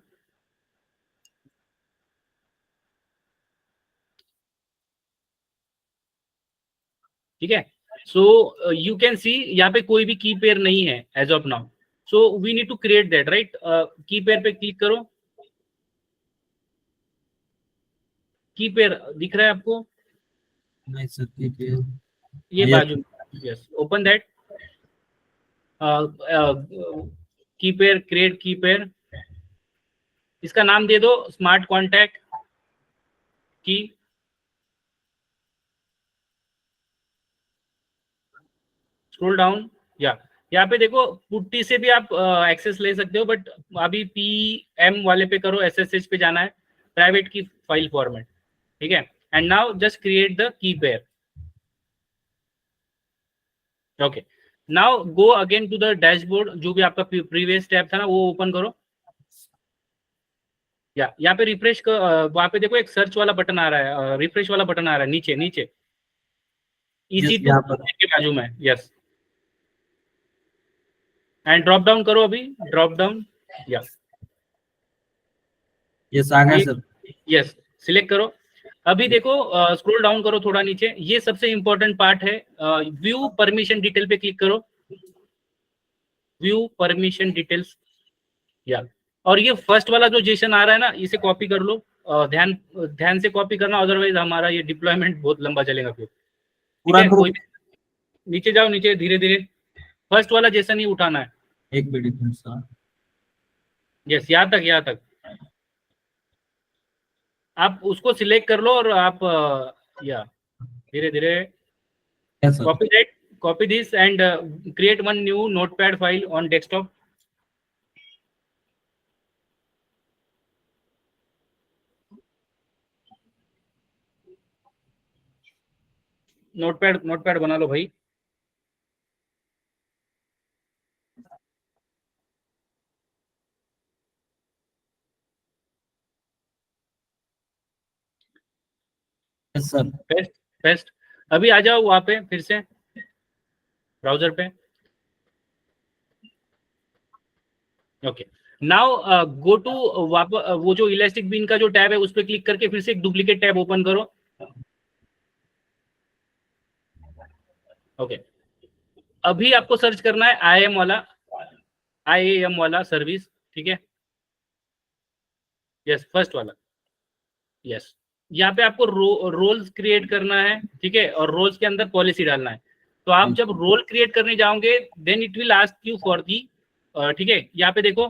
ठीक है। सो यू कैन सी यहाँ पे कोई भी की पेयर नहीं है as of now, so we need to create that, right. Key pair पे क्लिक करो, की पेयर दिख रहा है आपको, नहीं सर ठीक है ये Yes. बाजू, यस, ओपन दैट, की पेयर, क्रिएट की पेयर, इसका नाम दे दो स्मार्ट कॉन्टैक्ट की, स्क्रॉल डाउन, या यहाँ पे देखो पुट्टी से भी आप एक्सेस ले सकते हो, बट अभी PM वाले पे करो, SSH पे जाना है, प्राइवेट की फाइल फॉर्मेट, ठीक है। And now just create the key pair, okay. Now go again to the dashboard, जो भी आपका प्रीवियस टैब था ना वो ओपन करो, या यहाँ पे रिफ्रेश कर, वहां पे देखो एक सर्च वाला बटन आ रहा है, रिफ्रेश वाला बटन आ रहा है नीचे नीचे, EC2 यहाँ पर के बाजू में, यस, एंड ड्रॉप डाउन करो, अभी ड्रॉप डाउन, यस यस आ गया सर यस, सिलेक्ट करो। अभी देखो स्क्रॉल डाउन करो थोड़ा नीचे, ये सबसे इंपॉर्टेंट पार्ट है, व्यू परमिशन डिटेल पे क्लिक करो, व्यू परमिशन डिटेल्स, या, और ये फर्स्ट वाला जो जेसन आ रहा है ना इसे कॉपी कर लो, ध्यान ध्यान से कॉपी करना, अदरवाइज हमारा ये डिप्लॉयमेंट बहुत लंबा चलेगा फिर, ठीक पूरा है। ग्रुप कोई नीचे जाओ, नीचे धीरे धीरे, फर्स्ट वाला जेसन ही उठाना है, एक मिनट सर यस, यहाँ तक, यहाँ तक आप उसको सिलेक्ट कर लो, और आप या धीरे धीरे yes sir copy this and create one new notepad file on desktop, notepad बना लो भाई, यस सर पेस्ट पेस्ट, अभी आ जाओ वहां पे फिर से ब्राउजर पे, ओके। नाउ गो टू, वो जो इलास्टिक बिन का जो टैब है उस पर क्लिक करके फिर से एक डुप्लीकेट टैब ओपन करो, ओके। अभी आपको सर्च करना है IAM वाला सर्विस, ठीक है, यस, फर्स्ट वाला, यस। यहाँ पे आपको रोल्स क्रिएट करना है, ठीक है, और रोल्स के अंदर पॉलिसी डालना है। तो आप जब रोल क्रिएट करने जाओगे then it will ask you for the, ठीक है, यहाँ पे देखो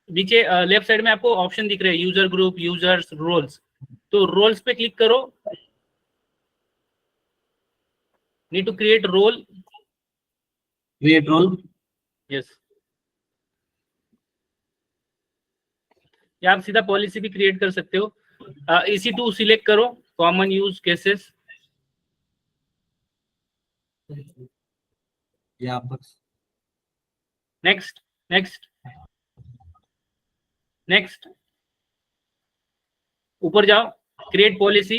नीचे लेफ्ट साइड में आपको ऑप्शन दिख रहे हैं, यूजर ग्रुप, यूजर्स, रोल्स, तो रोल्स पे क्लिक करो, रोल्स पे क्लिक करने के बाद यहाँ पे देखो, नीचे लेफ्ट साइड में आपको ऑप्शन दिख रहे हैं, यूजर ग्रुप, यूजर्स, रोल्स, तो रोल्स पे क्लिक करो, रोल्स पे क्लिक करने के बाद यहाँ पे देखो, यूजर ग्रुप, यूजर्स, रोल्स, तो रोल्स पे क्लिक करो, need to create role, create role, yes, या आप सीधा पॉलिसी भी क्रिएट कर सकते हो। EC2 सिलेक्ट करो, कॉमन यूज केसेस, यहाँ पर नेक्स्ट नेक्स्ट नेक्स्ट, ऊपर जाओ, क्रिएट पॉलिसी,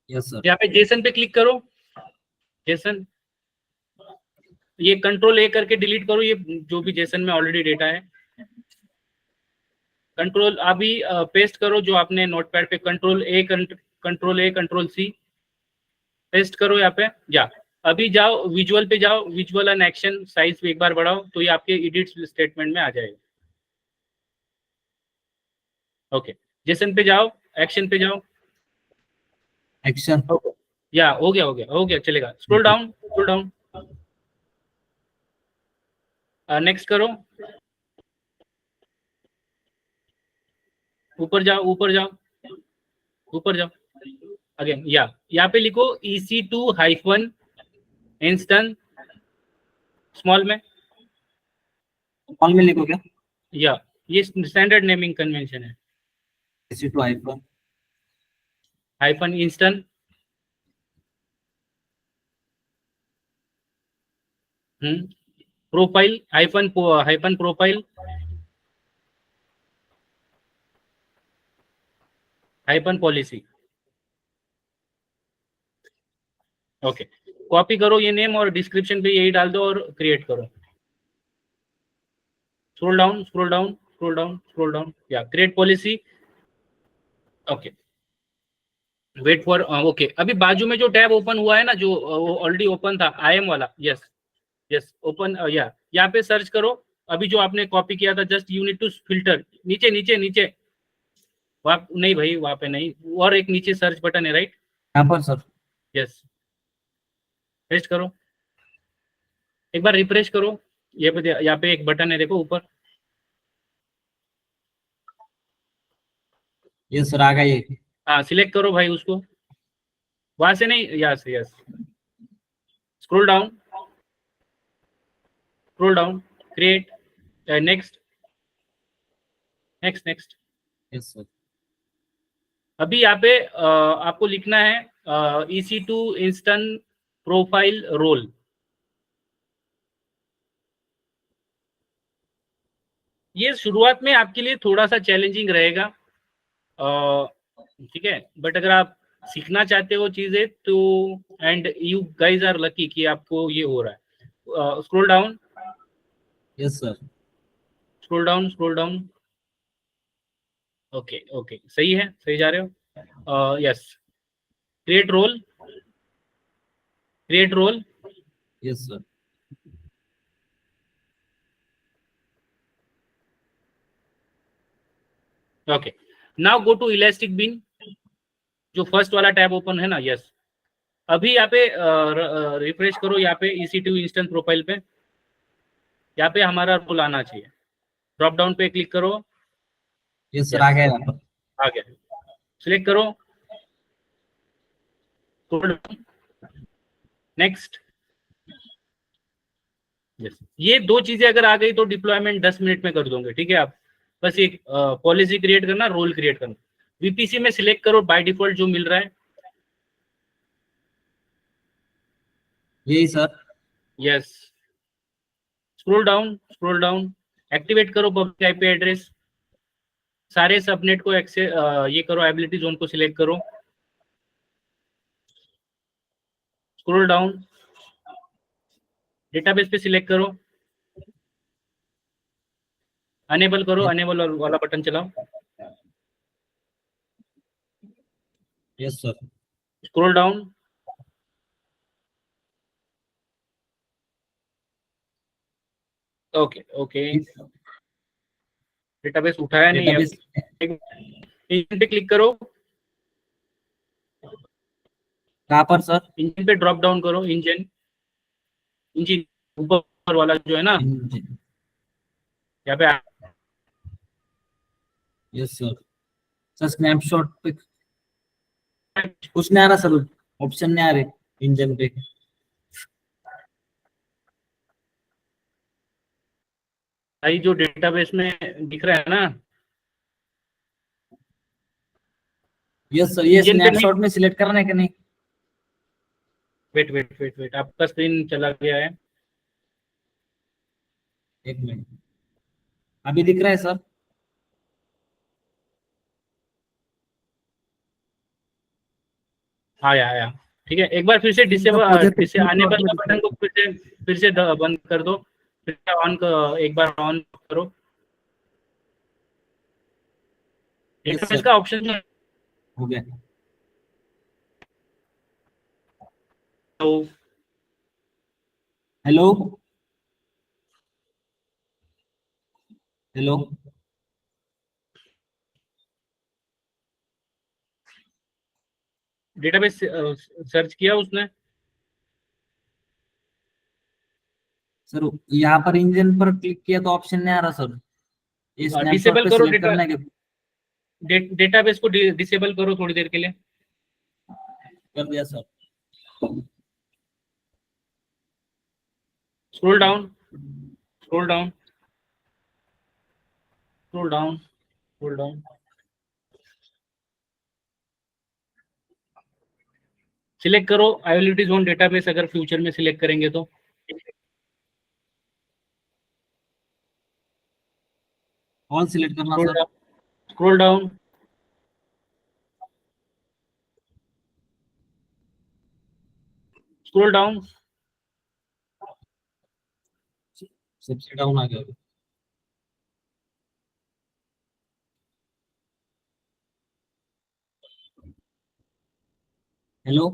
यस सर, यहाँ पे जेसन पे क्लिक करो, जेसन, ये कंट्रोल ए करके डिलीट करो, ये जो भी जेसन में ऑलरेडी डेटा है। कंट्रोल अभी पेस्ट करो जो आपने नोटपैड पे, control A control C paste करो यहाँ पे। या अभी जाओ विजुअल पे, जाओ विजुअल एंड एक्शन साइज एक बार बढ़ाओ, तो ये आपके एडिट स्टेटमेंट में आ जाएगा। ओके, जेसन पे जाओ, एक्शन पे जाओ, एक्शन, या हो गया चलेगा। स्क्रॉल डाउन, नेक्स्ट करो, ऊपर जाओ अगेन, या यहाँ पे लिखो EC2 हाइफन इंस्टेंस स्मॉल में, कॉल में लिखो क्या? या ये स्टैंडर्ड नेमिंग कन्वेंशन है। EC2 hyphen instance, profile hyphen profile hyphen policy. Okay, copy करो ये नेम और डिस्क्रिप्शन पे यही डाल दो और क्रिएट करो। स्क्रॉल डाउन, या create policy. Okay, wait for, okay, अभी बाजू में जो टैब ओपन हुआ है ना, जो ऑलरेडी ओपन था IM वाला, यस ओपन, या यहाँ पे सर्च करो, अभी जो आपने कॉपी किया था, just you need to filter, नीचे वहाँ नहीं भाई, वहाँ पे नहीं, और एक नीचे सर्च बटन है, राइट, यहाँ पर सर, यस, पेस्ट करो, एक बार रिफ्रेश करो, यहाँ पे एक बटन है देखो ऊपर, यस सर आ गया ये, हाँ सिलेक्ट करो भाई उसको, वहां से नहीं, yes, scroll down, create, next, yes sir, अभी यहाँ पे आपको लिखना है EC2 इंस्टेंट प्रोफाइल रोल। ये शुरुआत में आपके लिए थोड़ा सा चैलेंजिंग रहेगा, ठीक है, बट अगर आप सीखना चाहते हो चीजें तो, and you guys are lucky कि आपको ये हो रहा है। Scroll down, yes sir, scroll down, okay, सही है, सही जा रहे हो, yes, create role, yes sir, okay, now go to elastic bean, जो फर्स्ट वाला टैब ओपन है ना, यस, अभी यहाँ पे रिफ्रेश करो, यहाँ पे EC2 इंस्टेंट प्रोफाइल पे, यहाँ पे हमारा रोल आना चाहिए, ड्रॉप डाउन पे क्लिक करो, यस सर आ गया यहाँ पर, आ गया, सिलेक्ट करो, नेक्स्ट, यस, ये दो चीजें अगर आ गई तो डिप्लॉयमेंट 10 मिनट में कर दोगे, ठीक है। आप बस एक पॉलिसी क्रिएट करना, रोल क्रिएट करना, VPC में सिलेक्ट करो, बाय डिफॉल्ट जो मिल रहा है, यही sir, yes, scroll down, activate करो पब्लिक IP एड्रेस, सारे सबनेट को एक्सेस, ये करो, एबिलिटी जोन को सिलेक्ट करो, स्क्रॉल डाउन, डेटाबेस पे सिलेक्ट करो, अनेबल करो, अनेबल वाला बटन चलाओ, yes sir, scroll down, okay, database उठाया नहीं है, डेटाबेस इंजन पे क्लिक करो, कहाँ पर सर? इंजन पे ड्रॉप डाउन करो, इंजन ऊपर वाला जो है ना, इंजन। यहाँ पे यस सर। सर स्नैपशॉट पे कुछ नहीं आ रहा सर, ऑप्शन नहीं आ रहे इंजन पे। भाई जो डेटाबेस में दिख रहा है ना, यस सर, ये इंजन पे नहीं। स्नैपशॉट में सिलेक्ट करना है कि नहीं? वेट वेट वेट वेट, आपका स्क्रीन चला गया है। एक मिनट, अभी दिख रहा है सर? आया आया। ठीक है, एक बार फिर से अनेबल का बटन को फिर से बंद कर दो, फिर से एक बार ऑन करो। Yes, database sir. का ऑप्शन हो गया। तो हेलो हेलो। डेटाबेस सर्च किया उसने। सर यहाँ पर इंजन पर क्लिक किया तो ऑप्शन नहीं आ रहा सर, ये स्नैपशॉट डिसेबल पे करो सिलेक्ट करना है डेटाबेस को डिसेबल करो थोड़ी देर के लिए। कर दिया sir. Scroll down, scroll down, scroll down, scroll down. Select करो अवेलेबिलिटी जोन डेटाबेस, अगर फ्यूचर में सिलेक्ट करेंगे तो। ऑल सिलेक्ट करना scroll sir. Down, scroll down, scroll down. सबसे डाउन आ गया अभी। हेलो।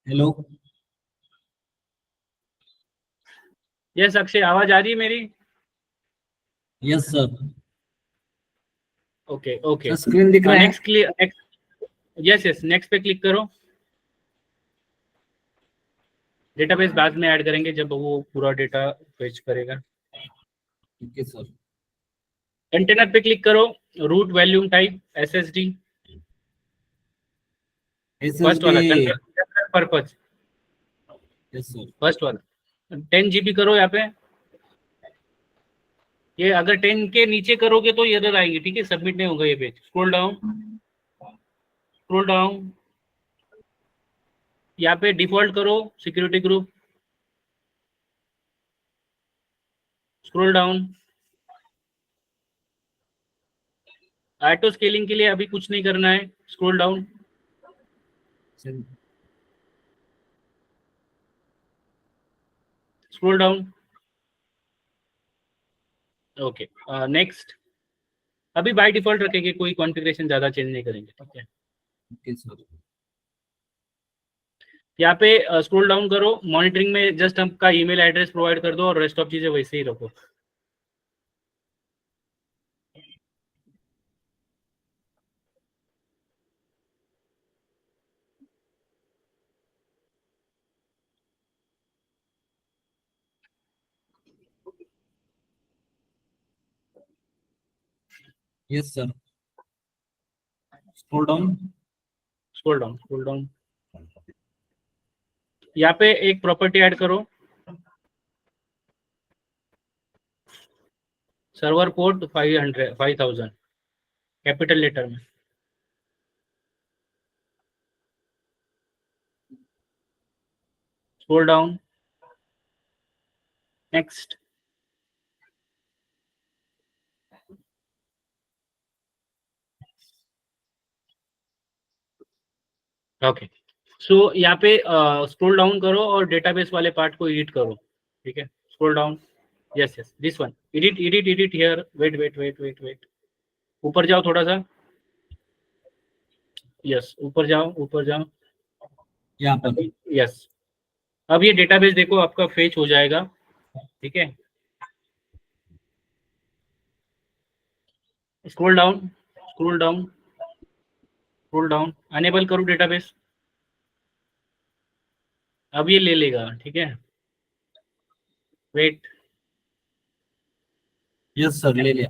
हेलो। यस अक्षय, आवाज आ रही है मेरी? Yes sir. Okay okay. Sir screen दिख रहा है? Next click, yes yes, next पे क्लिक करो। डेटाबेस बाद में ऐड करेंगे जब वो पूरा डेटा फेच करेगा। ठीक है सर। कंटेनर पे क्लिक करो, root volume type SSD, first SSD। वाला container purpose, yes sir. First वाला 10 GB करो यहाँ पे। ये अगर 10 के नीचे करोगे तो एरर आएंगे, ठीक है, सबमिट नहीं होगा ये page. Scroll down, scroll down, यहाँ पे डिफॉल्ट करो security group, scroll down. Auto scaling के लिए अभी कुछ नहीं करना है, scroll down, scroll down. Okay, next. अभी बाय डिफॉल्ट रखेंगे, कोई कॉन्फ़िगरेशन ज्यादा चेंज नहीं करेंगे, ठीक है। Okay sir. यहाँ पे स्क्रॉल डाउन करो, मॉनिटरिंग में जस्ट आपका ईमेल एड्रेस प्रोवाइड कर दो और रेस्ट ऑफ चीजें वैसे ही रखो। Yes sir. Scroll down. Scroll down, scroll down. यहाँ पे एक प्रॉपर्टी ऐड करो, सर्वर पोर्ट 5000 कैपिटल लेटर में। Scroll down, next. ओके, सो यहाँ पे स्क्रॉल डाउन करो और डेटाबेस वाले पार्ट को एडिट करो, ठीक है, scroll down, yes yes this one, edit edit edit here, wait wait wait wait wait, ऊपर जाओ थोड़ा सा, यस ऊपर जाओ ऊपर जाओ, यहाँ पर यस, अब ये डेटाबेस देखो आपका फेच हो जाएगा, ठीक है, scroll down scroll down scroll down, enable करो डेटाबेस, अब ये ले लेगा, ठीक है, वेट, यस सर ले लिया।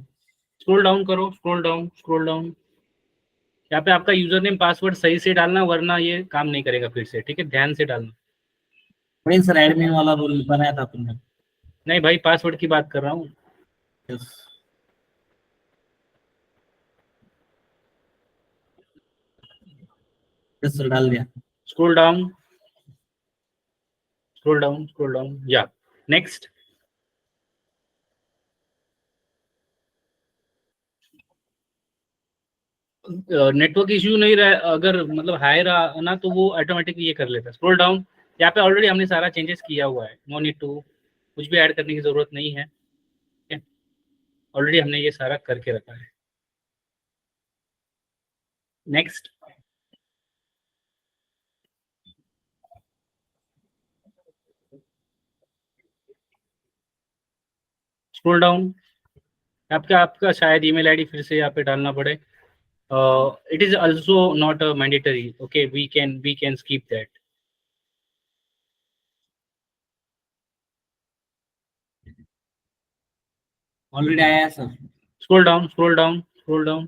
स्क्रॉल डाउन करो, स्क्रॉल डाउन स्क्रॉल डाउन, यहाँ पे आपका यूजर नेम पासवर्ड सही से डालना वरना ये काम नहीं करेगा फिर से, ठीक है, ध्यान से डालना। वही सर एडमिन वाला रोल बनाया था तुमने। नहीं भाई, पासवर्ड की बात कर रहा हूँ। यस यस सर डाल दिया। Scroll down scroll down scroll down, या नेक्स्ट, नेटवर्क इश्यू नहीं रहा, अगर मतलब हाई रहा ना तो वो ऑटोमेटिकली ये कर लेता है। स्क्रॉल डाउन, यहाँ पे ऑलरेडी हमने सारा चेंजेस किया हुआ है, नो नीड टू कुछ भी ऐड करने की जरूरत नहीं है, ठीक है, ऑलरेडी हमने ये सारा करके रखा है। नेक्स्ट, स्क्रॉल डाउन, आपका आपका शायद ईमेल आईडी फिर से यहाँ पे डालना पड़े, it is also not mandatory, okay, we can skip that. Already आया है sir. Scroll down scroll down scroll down,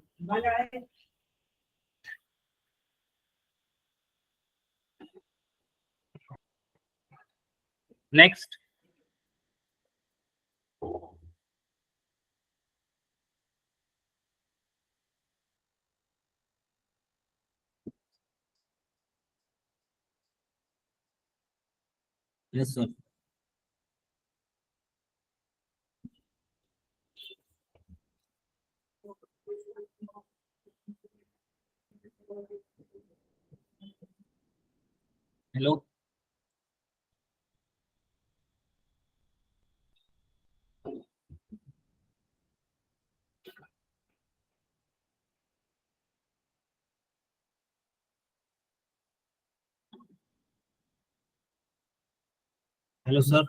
next, yes sir. Hello hello sir.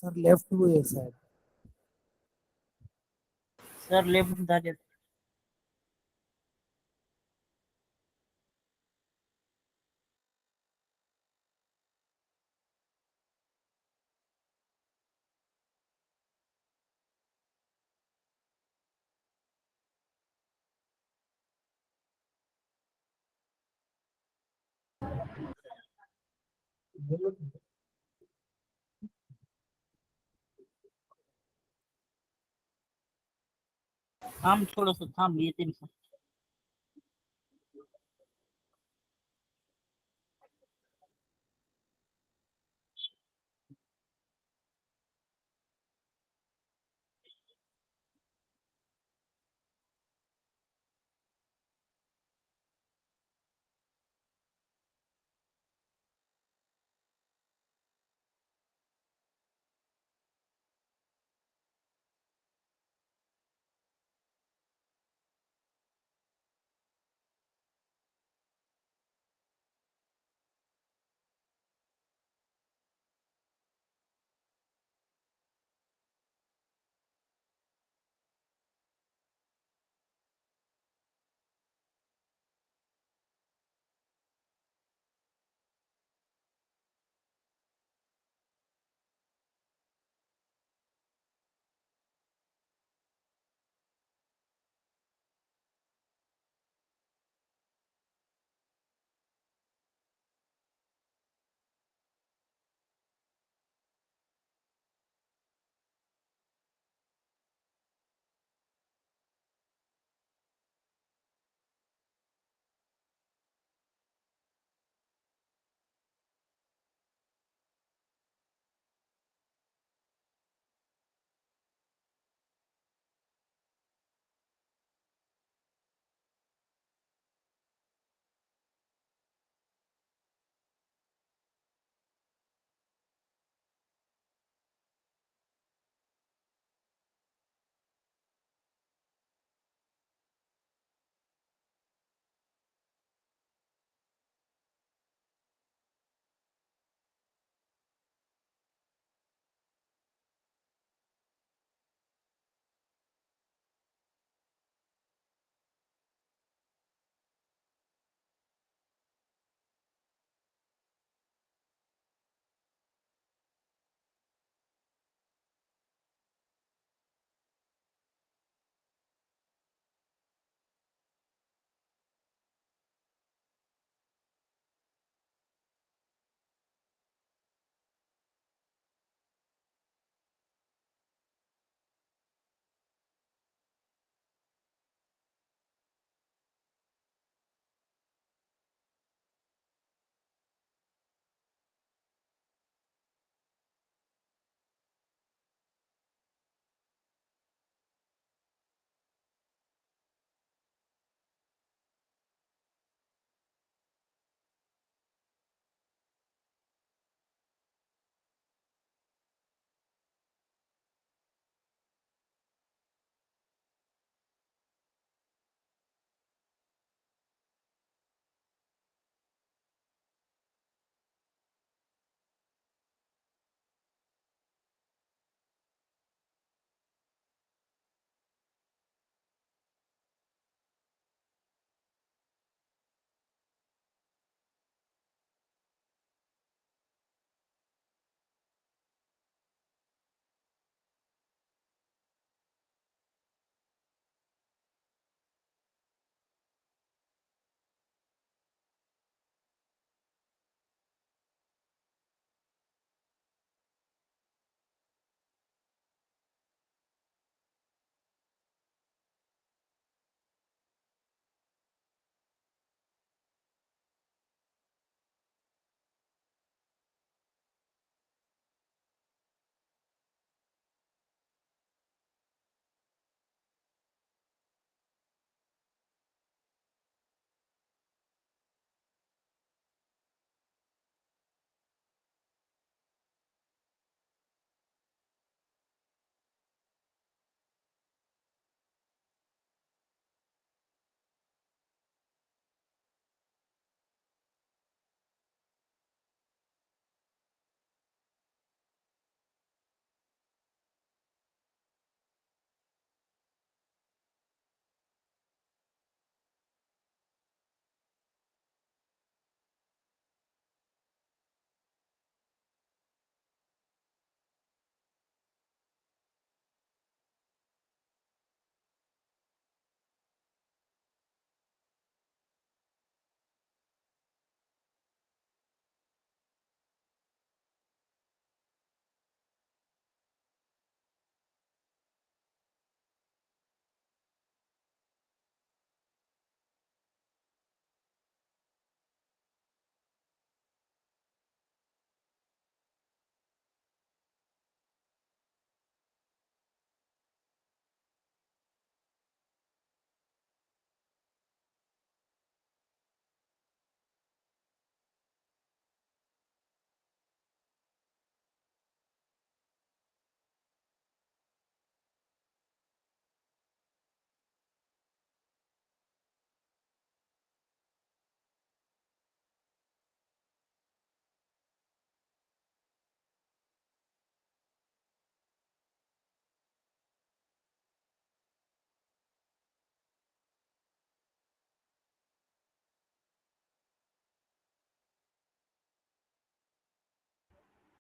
Sir left हुए है शायद। सर लेफ्ट झाले. थांब थोडस थांब येते मी.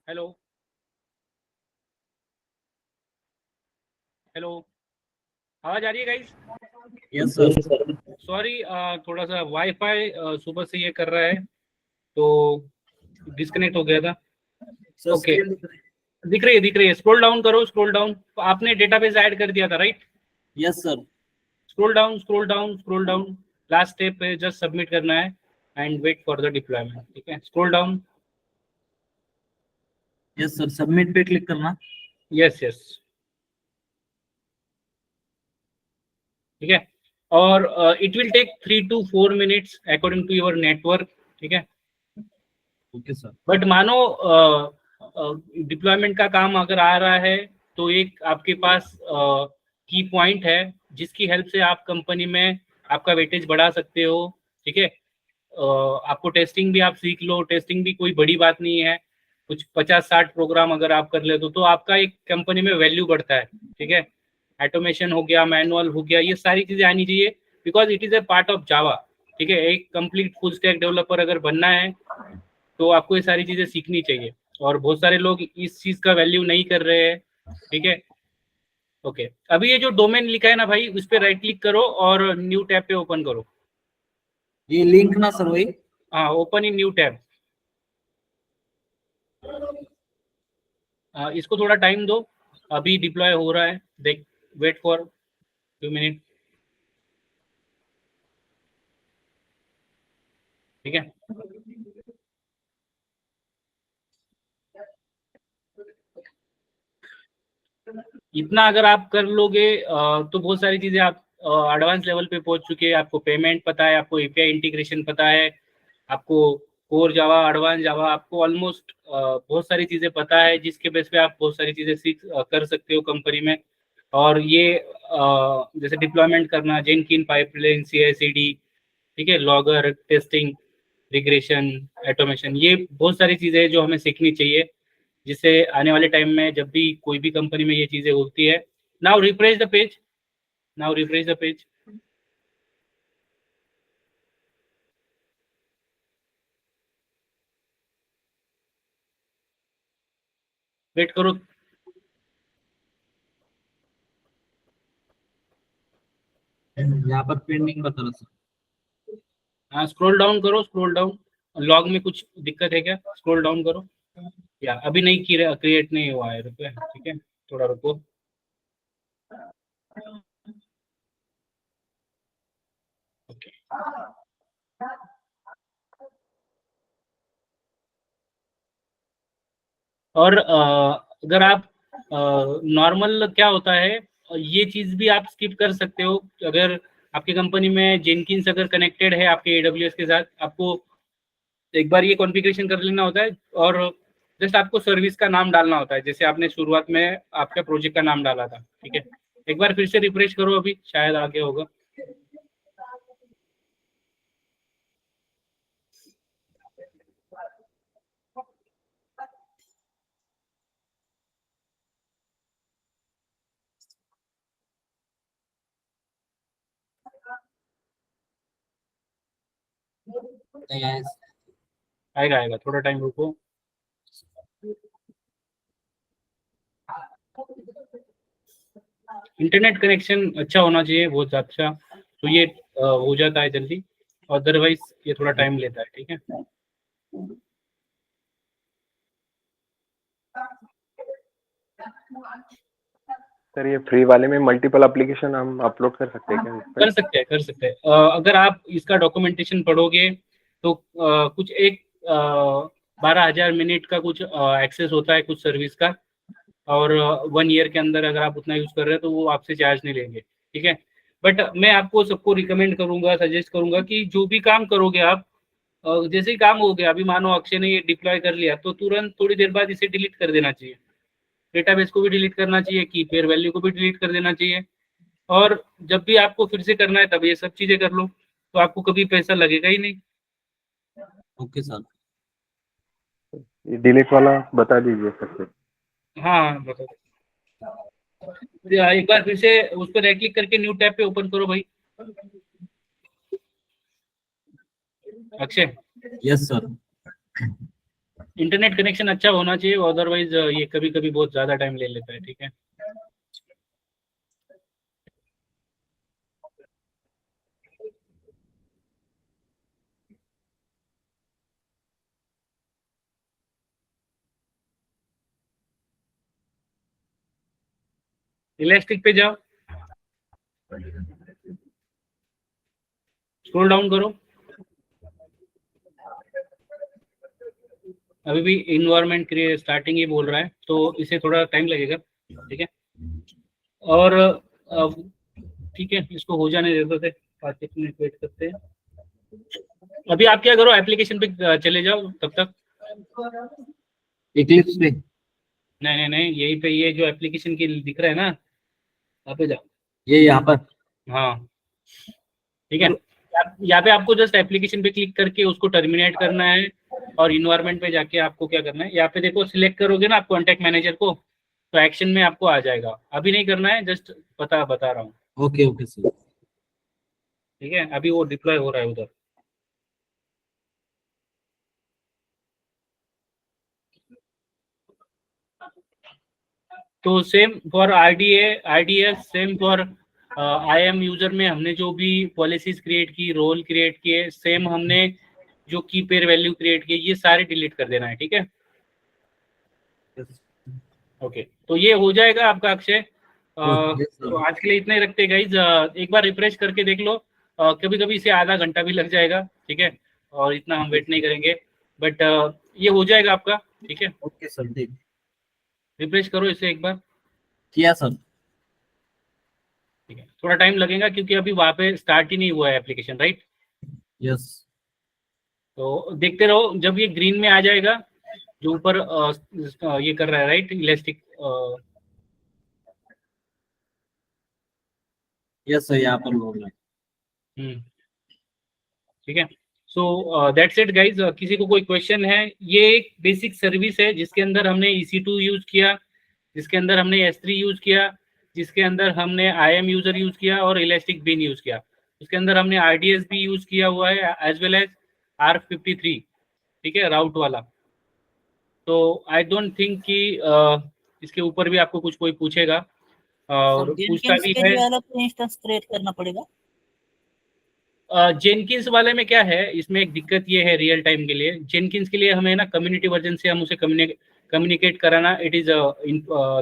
हेलो हेलो, आवाज आ रही है गाइस? Yes sir. सॉरी, थोड़ा सा वाईफाई सुबह से ये कर रहा है तो डिस्कनेक्ट हो गया था। सर ओके, screen दिख रही है? दिख रही है। स्क्रॉल डाउन करो, स्क्रॉल डाउन। आपने डेटाबेस ऐड कर दिया था right? Yes sir. Scroll down, scroll down, scroll down. Last step पे जस्ट सबमिट करना है and wait for the deployment. ठीक है, scroll down. Yes sir, submit पे क्लिक करना। यस यस, ठीक है। और it will take 3 to 4 minutes according to your network. ठीक है, ओके सर। बट मानो डिप्लॉयमेंट का काम अगर आ रहा है तो एक आपके पास की पॉइंट है जिसकी हेल्प से आप कंपनी में आपका वेटेज बढ़ा सकते हो। ठीक है, आपको टेस्टिंग भी आप सीख लो। टेस्टिंग भी कोई बड़ी बात नहीं है, कुछ 50-60 प्रोग्राम अगर आप कर ले तो आपका एक कंपनी में वैल्यू बढ़ता है। ठीक है, ऑटोमेशन हो गया, मैनुअल हो गया, ये सारी चीजें आनी चाहिए because it is a part of Java. ठीक है, एक कंप्लीट फुल स्टैक डेवलपर अगर बनना है तो आपको ये सारी चीजें सीखनी चाहिए और बहुत सारे लोग इस चीज का वैल्यू नहीं कर रहे हैं। ठीक है, ओके। अभी ये जो डोमेन लिखा है ना भाई, उस पर राइट क्लिक करो और न्यू टैब पे ओपन करो। ये लिंक ना सर वही? हाँ, ओपन इन न्यू टैब। इसको थोड़ा टाइम दो, अभी डिप्लॉय हो रहा है। देख, वेट फॉर 2 मिनट। ठीक है, इतना अगर आप कर लोगे तो बहुत सारी चीजें आप एडवांस लेवल पे पहुंच चुके हैं। आपको पेमेंट पता है, आपको एपीआई इंटीग्रेशन पता है, आपको कोर जावा, एडवांस जावा, आपको ऑलमोस्ट बहुत सारी चीजें पता है जिसके बेस पे आप बहुत सारी चीजें सीख कर सकते हो कंपनी में। और ये जैसे डिप्लॉयमेंट करना, जेनकिन पाइपलाइन, CI/CD, ठीक है, लॉगर, टेस्टिंग, रिग्रेशन, ऑटोमेशन, ये बहुत सारी चीजें हैं जो हमें सीखनी चाहिए जिससे आने वाले टाइम में जब भी कोई भी कंपनी में ये चीजें होती है। Now refresh the page, now refresh the page. Wait करो, यहाँ पर पेंडिंग बता रहा सर। हाँ स्क्रॉल डाउन करो, स्क्रॉल डाउन। लॉग में कुछ दिक्कत है क्या? स्क्रॉल डाउन करो। या अभी नहीं क्रिएट नहीं हुआ है, रुको। ठीक है, थोड़ा रुको। ओके, और अगर आप नॉर्मल क्या होता है, ये चीज भी आप स्किप कर सकते हो। अगर आपकी कंपनी में जेनकिंस अगर कनेक्टेड है आपके AWS के साथ, आपको एक बार ये कॉन्फ़िगरेशन कर लेना होता है और जस्ट आपको सर्विस का नाम डालना होता है जैसे आपने शुरुआत में आपके प्रोजेक्ट का नाम डाला था। ठीक है, एक बार फिर से रिफ्रेश करो, अभी शायद आगे होगा। नहीं आया। आएगा आएगा, थोड़ा टाइम रुको। इंटरनेट कनेक्शन अच्छा होना चाहिए, बहुत अच्छा, तो ये हो जाता है जल्दी। अदरवाइज ये थोड़ा टाइम लेता है। ठीक है, सर ये फ्री वाले में मल्टीपल एप्लीकेशन हम अपलोड कर सकते हैं क्या इस पे? कर सकते हैं, कर सकते हैं। अगर आप इसका डॉक्यूमेंटेशन पढ़ोगे तो कुछ एक 12,000 मिनट का कुछ एक्सेस होता है कुछ सर्विस का, और 1 ईयर के अंदर अगर आप उतना यूज कर रहे हैं तो वो आपसे चार्ज नहीं लेंगे। ठीक है, बट मैं आपको सबको रिकमेंड करूंगा, सजेस्ट करूंगा कि जो भी काम करोगे आप, जैसे ही काम हो गया, अभी मानो अक्षय ने ये डिप्लॉय कर लिया तो तुरंत थोड़ी देर बाद इसे डिलीट कर देना चाहिए। डेटाबेस को भी डिलीट करना चाहिए, की पेयर वैल्यू को भी डिलीट कर देना चाहिए। और जब भी आपको फिर से करना है तब ये सब चीजें कर लो, तो आपको कभी पैसा लगेगा ही नहीं। Okay sir. ये डिलीट वाला बता दीजिए सर। हाँ बताओ, एक बार फिर से उस पर राइट क्लिक करके न्यू टैब पे ओपन करो भाई। Akshay, yes sir. Internet connection अच्छा होना चाहिए, अदरवाइज ये कभी कभी बहुत ज़्यादा टाइम ले लेता है। ठीक है, इलास्टिक पे जाओ, स्क्रॉल डाउन करो। अभी भी इन्वायरमेंट क्रिएट स्टार्टिंग ही बोल रहा है, तो इसे थोड़ा टाइम लगेगा। ठीक है, और ठीक है, इसको हो जाने देते थे, 5 मिनट वेट करते हैं। अभी आप क्या करो, एप्लीकेशन पे चले जाओ तब तक। इक्लिप्स पे नहीं, यही पे ये जो एप्लीकेशन की दिख रहा है ना, यहाँ पे जाओ। ये यहाँ पर हाँ ठीक है, यहाँ पे आपको जस्ट एप्लीकेशन पे क्लिक करके उसको टर्मिनेट करना है, और इन्वायरमेंट पे जाके आपको क्या करना है, यहाँ पे देखो सिलेक्ट करोगे ना आप कॉन्टैक्ट मैनेजर को, तो एक्शन में आपको आ जाएगा। अभी नहीं करना है, जस्ट बता रहा हूँ। Okay okay sir. ठीक है, अभी वो डिप्लॉय हो रहा है उधर। तो same for RDS, same for IAM user में हमने जो भी पॉलिसीज क्रिएट की, रोल क्रिएट किए, सेम हमने जो की पेयर वैल्यू क्रिएट की, ये सारे डिलीट कर देना है। ठीक है, ओके, तो ये हो जाएगा आपका अक्षय। तो आज के लिए इतना ही रखते हैं गाइज। एक बार रिफ्रेश करके देख लो, कभी कभी इसे आधा घंटा भी लग जाएगा। ठीक है, और इतना हम वेट नहीं करेंगे, बट ये हो जाएगा आपका। ठीक है, ओके सर, ठीक रिफ्रेश करो इसे एक बार। किया सर। ठीक है, थोड़ा टाइम लगेगा क्योंकि अभी वहाँ पे स्टार्ट ही नहीं हुआ है एप्लीकेशन, राइट। यस तो देखते रहो, जब ये ग्रीन में आ जाएगा, जो ऊपर ये कर रहा है, राइट, इलास्टिक। यस सर, यहाँ पर लोग हैं। ठीक है, सो दैट्स इट गाइज। किसी को कोई क्वेश्चन है? ये एक बेसिक सर्विस है जिसके अंदर हमने EC2 यूज किया, जिसके अंदर हमने S3 यूज किया, जिसके अंदर हमने IAM यूजर यूज किया और इलास्टिक बिन यूज किया। उसके अंदर हमने RDS भी यूज किया हुआ है, एज वेल एज R53। ठीक है, राउट वाला। तो आई डोंट थिंक कि इसके ऊपर भी आपको कुछ कोई पूछेगा, और पूछता भी है। इंस्टेंस क्रिएट करना पड़ेगा। जेनकिंस वाले में क्या है, इसमें एक दिक्कत ये है रियल टाइम के लिए, जेनकिंस के लिए हमें ना कम्युनिटी वर्जन से हम उसे कम्युनिकेट कराना, इट इज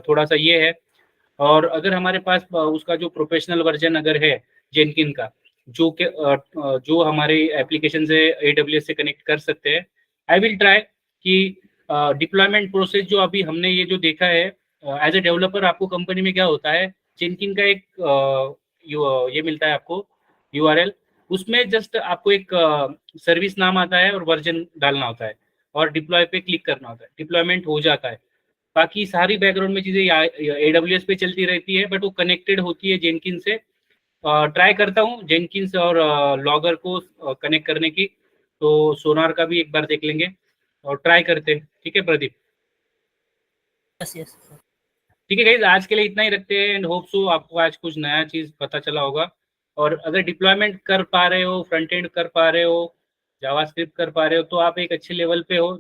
थोड़ा सा ये है। और अगर हमारे पास उसका जो प्रोफेशनल वर्जन अगर है जेनकिन का, जो हमारे एप्लीकेशन से AWS से कनेक्ट कर सकते हैं, आई विल ट्राई कि डिप्लॉयमेंट प्रोसेस जो अभी हमने ये जो देखा है, एज ए डेवलपर आपको कंपनी में क्या होता है, जेनकिन का एक ये मिलता है आपको URL, उसमें जस्ट आपको एक सर्विस नाम आता है और वर्जन डालना होता है, और डिप्लॉय पे क्लिक करना होता है, डिप्लॉयमेंट हो जाता है। बाकी सारी बैकग्राउंड में चीज़ें AWS पे चलती रहती है, बट वो कनेक्टेड होती है जेनकिन से। ट्राई करता हूँ जेनकिंस और लॉगर को कनेक्ट करने की, तो सोनार का भी एक बार देख लेंगे और ट्राई करते हैं। ठीक है प्रदीप? यस ठीक है गाइस, आज के लिए इतना ही रखते हैं, एंड होप सो आपको आज कुछ नया चीज़ पता चला होगा। और अगर डिप्लॉयमेंट कर पा रहे हो, फ्रंट एंड कर पा रहे हो, जावास्क्रिप्ट कर पा रहे हो, तो आप एक अच्छे लेवल पे हो।